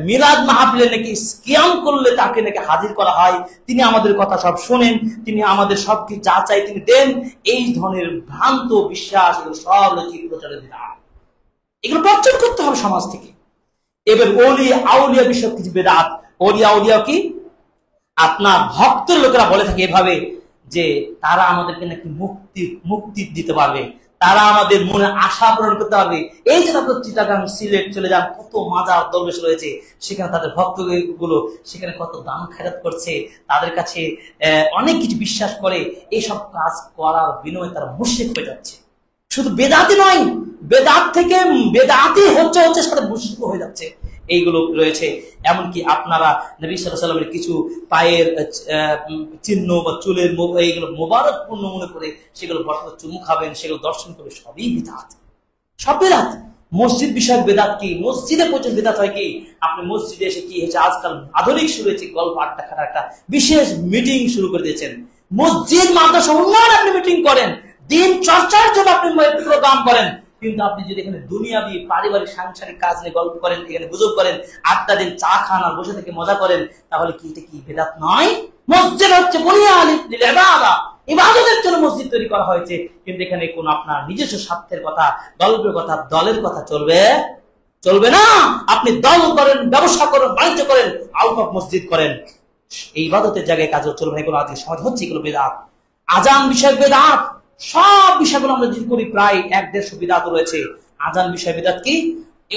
মিলাদ মাহফিলে নাকি স্কিয়াম করলে তাকে নাকি হাজির করা হয়, তিনি আমাদের কথা সব শোনেন, তিনি আমাদের সব কি যা চাই তিনি দেন। এই ধরনের ভ্রান্ত বিশ্বাস, এগুলো সব নাকি প্রচারিত বিদআত। এগুলো বর্জন করতে হবে সমাজ থেকে। এবার ওলি আউলিয়া বিষয়ক কিছু বিদআত, ওলিয়া কি আপনার ভক্তের লোকেরা বলে থাকে এভাবে যে তারা আমাদেরকে নাকি মুক্তি দিতে পারবে, তারা আমাদের মনে আশা পূরণ করতে পারবে। এই যে আপনার চিটাগাং সিলেট চলে যান, কত মাজার দরবেশ রয়েছে, সেখানে তাদের ভক্ত গুলো সেখানে কত দান খেরাত করছে, তাদের কাছে অনেক কিছু বিশ্বাস করে। এইসব কাজ করার বিনিময়ে তারা মুশরিক হয়ে যাচ্ছে। শুধু বেদাতি নয়, বেদাত থেকে বেদাতি হচ্ছে সাথে মুশরিক হয়ে যাচ্ছে। এইগুলো রয়েছে। এমনকি আপনারা নবী সাল্লাল্লাহু আলাইহি ওয়াসাল্লামের কিছু পায়ের চিহ্ন বা চুলের এইগুলো মোবারকপূর্ণ মনে করে সেগুলো বসাতে চুমু খাবেন, সেগুলো দর্শন করবে, সবই বিদআত, সব বিদআত। মসজিদ বিষয়ক বেদাত কি? মসজিদে পর্যন্ত বেদাত হয় কি? আপনি মসজিদে এসে কি হয়েছে, আজকাল আধুনিক শুরু হয়েছে গল্প আড্ডা খাওয়ার একটা বিশেষ মিটিং শুরু করে দিয়েছেন। মসজিদ মাদ্রাসা উন্নয়ন আপনি মিটিং করেন, দিন চর্চার জন্য আপনি প্রোগ্রাম করেন, কিন্তু আপনি যদি এখানে দুনিয়াবি পারিবারিক সাংসারিক কাজ নিয়ে গল্প করেন, এখানে গুজব করেন, আড্ডা দিন, চা খান আর বসে থেকে মজা করেন, তাহলে কি এটা কি বেদাত নয়? মসজিদ হচ্ছে ইবাদতের জন্য মসজিদ তৈরি করা হয়েছে, কিন্তু এখানে কোন আপনার নিজস্ব স্বার্থের কথা, গল্পের কথা, দলের কথা চলবে না। আপনি দল করেন, ব্যবসা করেন, বাণিজ্য করেন, আউট অফ মসজিদ করেন, এই ইবাদতের জায়গায় কাজ চলবে না। এগুলো আজকে সমাজ হচ্ছে, এগুলো বেদাত। আজান বিষয়ক বেদাত, সব বিষয়গুলো আমরা যদি করি প্রায় 1-150 বিদাত রয়েছে। আজান বিষয় বিদাত কি?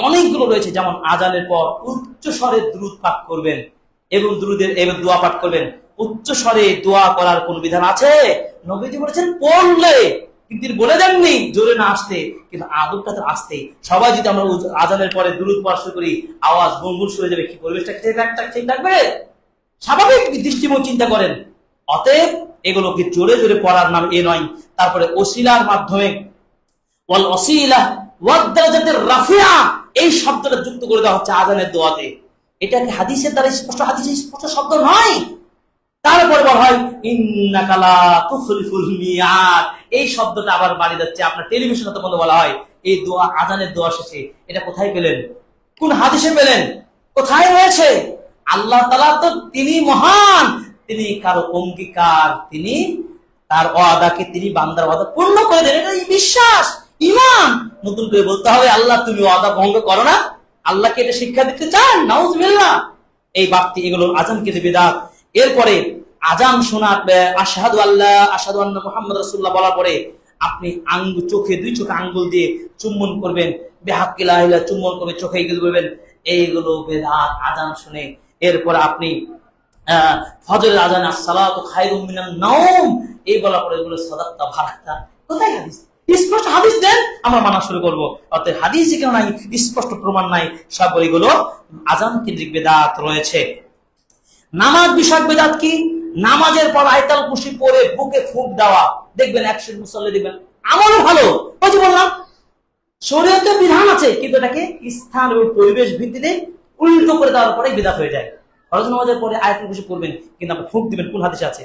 অনেকগুলো রয়েছে। যেমন আজানের পর উচ্চ স্বরে দুরূদ পাঠ করবেন এবং দুরূদের এবার দোয়া পাঠ করবেন। উচ্চ স্বরে দোয়া করার কোন বিধান আছে? নবীজি বলেছেন পড়লে, কিন্তু বলে দেননি জোরে না আসতে, কিন্তু আদবটা তো আসতে। সবাই যদি আমরা আজানের পরে দুরূদ পড়া শুরু করি, আওয়াজ গুনগুন শুনে যাবে, কি পরিবেশটা ঠিক থাকবে? স্বাভাবিক দৃষ্টিময় চিন্তা করেন। অতএব এগুলোকে জোরে জোরে পড়ার নাম এ নয়। তারপরে ওসিলার মাধ্যমে ওয়াল ওসিলা ওয়াদ দারাজাতির রাফিয়া, এই শব্দটা যুক্ত করে দেওয়া হচ্ছে আযানের দোয়াতে। এটা কি হাদিসের দ্বারা স্পষ্ট? হাদিসে স্পষ্ট শব্দ নয়। তারপরে বলা হয় ইন্নাকা লা তুখলিফুল মিয়াদ, এই শব্দটা আবার বাড়ি যাচ্ছে আপনার টেলিভিশনে তো বলা হয় এই দোয়া, আযানের দোয়া শেষে। এটা কোথায় পেলেন? কোন হাদিসে পেলেন? কোথায় রয়েছে? আল্লাহ তাআলা তো তিনি মহান, তিনি কারো অঙ্গীকার, তিনি তার ওয়াদাকে তিনি বান্দার ওয়াদা পূর্ণ করে দেন। এটা বিশ্বাস, ঈমান। নতুন করে বলতে হবে আল্লাহ তুমি ওয়াদা ভঙ্গ করো না? আল্লাহকে এটা শিক্ষা দিতে চান? নাউযুবিল্লাহ। এই বাক্তি, এগুলো আযানকে বিদআত। এরপরে আযান শোনা, আশহাদু আল্লাহ আশহাদু আন্না মুহাম্মাদ রাসূলুল্লাহ বলার পরে আপনি চোখে, 2 চোখে আঙ্গুল দিয়ে চুম্বন করবেন, বিহাক্কি লা ইলাহা, চুম্বন করবে, চোখে এগুলো বলবেন, এইগুলো বিদআত আযান শুনে। এরপর আপনি ফজরের আযানে আসসালাতু খায়রুম মিনান নাওম, এই বলার পরে এগুলো সাদাক্তা ভারাক্তা। কোথায় হাদিস? স্পষ্ট হাদিস দেন, আমরা মানা শুরু করবো। অর্থাৎ হাদিস যেখানে নাই, স্পষ্ট প্রমাণ নাই, সব এগুলো আযান কেন্দ্রিক বেদাত রয়েছে। নামাজ বিষয়ক বেদাত কি? নামাজের পর আয়াতুল কুরসি পড়ে বুকে ফুঁক দেওয়া। দেখবেন 100 মুসল্লি দেখবেন আমল ভালো, ওই যে বললাম শরীয়তে বিধান আছে, কিন্তু এটাকে স্থান এবং পরিবেশ ভিত্তিতে উল্টো করে দেওয়ার পরে বিদআত হয়ে যায়। ফরজ নামাজের পরে আয়াতুল কুরসি পড়বেন, কিন্তু আপনি ফুঁক দিবেন, কোন হাদিসে আছে?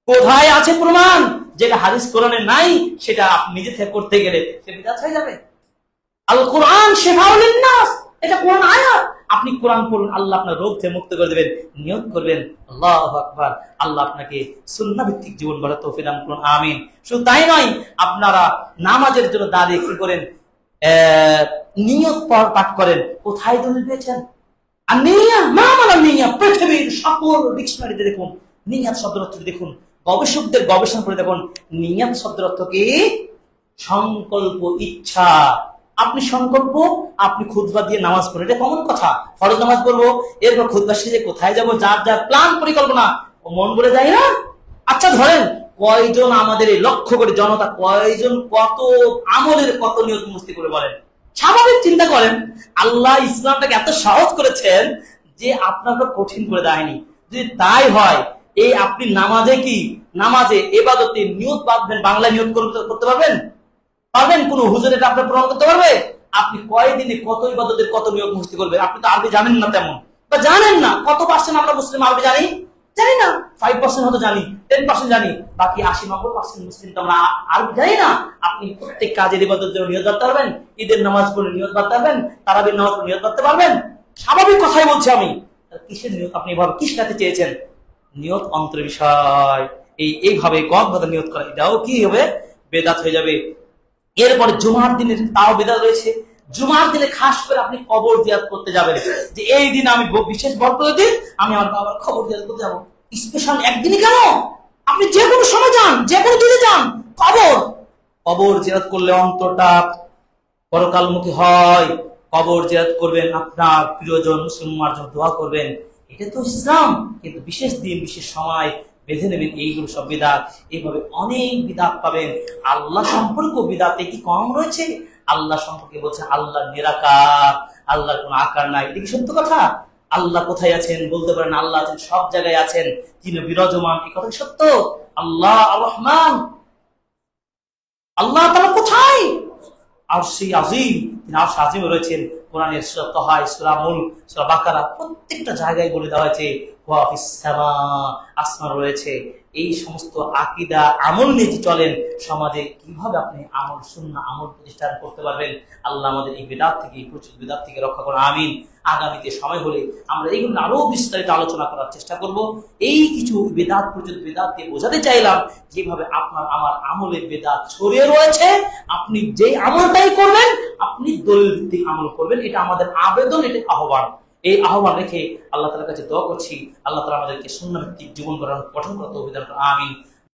কোথায় আছে প্রমাণ? যেটা হাদিস কোরআনে নাই, সেটা আপনি নিজে থেকে করতে গেলে সে বিদআত হয়ে যাবে। আল কোরআন শিফাউল লিন-নাস, এটা কোরআন আয়াত। আপনি কোরআন পড়ুন, আল্লাহ আপনার রোগ থেকে মুক্ত করে দেবেন। নিয়ত করবেন আল্লাহু আকবার, আল্লাহ আপনাকে সুন্নাহ ভিত্তিক জীবন গড়ার তৌফিক দান করুন, আমিন। শুধু তাই নয়, আপনারা নামাজের জন্য দাঁড়িয়ে কি করেন? নিয়ত পাঠ করেন। কোথায় দলিল পেয়েছেন? আর নিয়ত, মা মানে নিয়ত, পৃথিবীর সকল ডিকশনারিতে দেখুন নিয়ত শব্দের অর্থ দেখুন, গবেষকদের গবেষণা করে দেখুন, নিয়ত শব্দের অর্থ কি? সংকল্প, ইচ্ছা। আপনি সংকল্প, আপনি খুতবা দিয়ে নামাজ পড়েন, এটা কমন কথা। ফরজ নামাজ পড়বো, এরপর খুতবা শেষে কোথায় যাবো, যার যার প্ল্যান পরিকল্পনা, ও মন বলে যায় না। আচ্ছা ধরেন কয়জন আমাদের এই লক্ষ্য করে জনতা, কয়জন কত আমলের কত নিয়ত মুস্তি করে বলেন? স্বাভাবিক চিন্তা করেন, আল্লাহ ইসলামটাকে এত সহজ করেছেন যে আপনাকে কঠিন করে দেয়নি। যদি তাই হয়, এই আপনি নামাজে কি, নামাজে ইবাদতে নিয়ত বাঁধবেন, বাংলা নিয়ত করতে পারবেন? পারবেন? কোন হুজুর এটা আপনার প্রমাণ করতে পারবে? আপনি কয়দিনে কত ইবাদতের কত নিয়ত মুস্তি করবেন? আপনি তো আরবি জানেন না তেমন, বা জানেন না। কত পার্সেন্ট আমরা মুসলিম আরবি জানি? জানি না। 5% হয়তো জানি, 10% জানি, বাকি 80-90% মুসলিম তো আমরা আরবি জানি না। আপনি প্রত্যেক কাজের ইবাদতের জন্য নিয়ত বাঁধতে পারবেন? ঈদের নামাজ পড়ে নিয়ত বাঁধতে পারবেন? তারাবির নামাজ পড়ে নিয়ত বাঁধতে পারবেন? স্বাভাবিক কথাই বলছি আমি। কিসের নিয়ত? আপনি এভাবে কি শিখাতে চেয়েছেন? নিয়ত অন্তর বিষয়। এইভাবে গদবাদা নিয়ত করা, এটাও কি হবে? বেদাত হয়ে যাবে। এরপরে জুমার দিনের তাও বেদাত রয়েছে। জুমার দিনে খাস করে আপনি কবর জিয়ারত করতে যাবেন, যে এই দিন আমি বিশেষ বরকতের দিন আমি আমার বাবার কবর জিয়ারত করতে যাবো। স্পেশাল একদিনই কেন, আপনি যে কোনো সময় যান, যে কোনো দিনে যান, কবর জিয়ারত করলে অন্তরটা পরকালমুখী হয়। কবর জিয়ারত করবেন, আপনার প্রিয়জন মুসলমানের জন্য দোয়া করবেন, এটা তো ইসলাম। কিন্তু বিশেষ দিন বিশেষ সময় বেঁধে নেবেন, এইগুলো সব বিদাত। এইভাবে অনেক বিদাত পাবেন। আল্লাহ সম্পর্কে বিদাতে কি কম রয়েছে? আল্লাহ সম্পর্কে বলছে আল্লাহ নিরাকার, আল্লাহর কোন আকার নাই। এটা কি সত্য কথা? আল্লাহ কোথায় আছেন বলতে পারেন, আল্লাহ আছেন, সব জায়গায় আছেন, তিনি বিরাজমান। এই কথা সত্য। আল্লাহ আর রহমান, আল্লাহ তাআলা কোথায়? আরশে আজিম, তিনি আরশে আজিমে রয়েছেন। কোরআনের সূরা তাহা, সূরা মুলক, সূরা বাকারা প্রত্যেকটা জায়গায় বলে দেওয়া হয়েছে ওয়া ফিস সামা, আসমান রয়েছে। এই সমস্ত আকীদা আমল নিয়ে চলেন, সমাজে কিভাবে আপনি আমল সুন্নাহ আমল প্রতিষ্ঠান করতে পারবেন। আল্লাহ আমাদের এই বিদআত থেকে, প্রচুর বিদআত থেকে রক্ষা করুন, আমিন। আগামীতে সময় হলে আমরা এইগুলো আরো বিস্তারিত আলোচনা করার চেষ্টা করব। এই কিছু বিদআত, প্রচুর বিদআত দিয়ে বোঝাতে চাইলাম যেভাবে আপনার আমার আমলে বিদআত ছড়িয়ে রয়েছে। আপনি যে আমলটাই করবেন, আপনি দলিল ভিত্তিক আমল করবেন, এটা আমাদের আবেদন, এটা আহ্বান। এই আহ্বান রেখে আল্লাহ তাআলার কাছে দোয়া করছি, আল্লাহ তাআলা আমাদেরকে সুন্নাহ ভিত্তিক জীবন গঠন করার তৌফিক দান করুন, আমিন।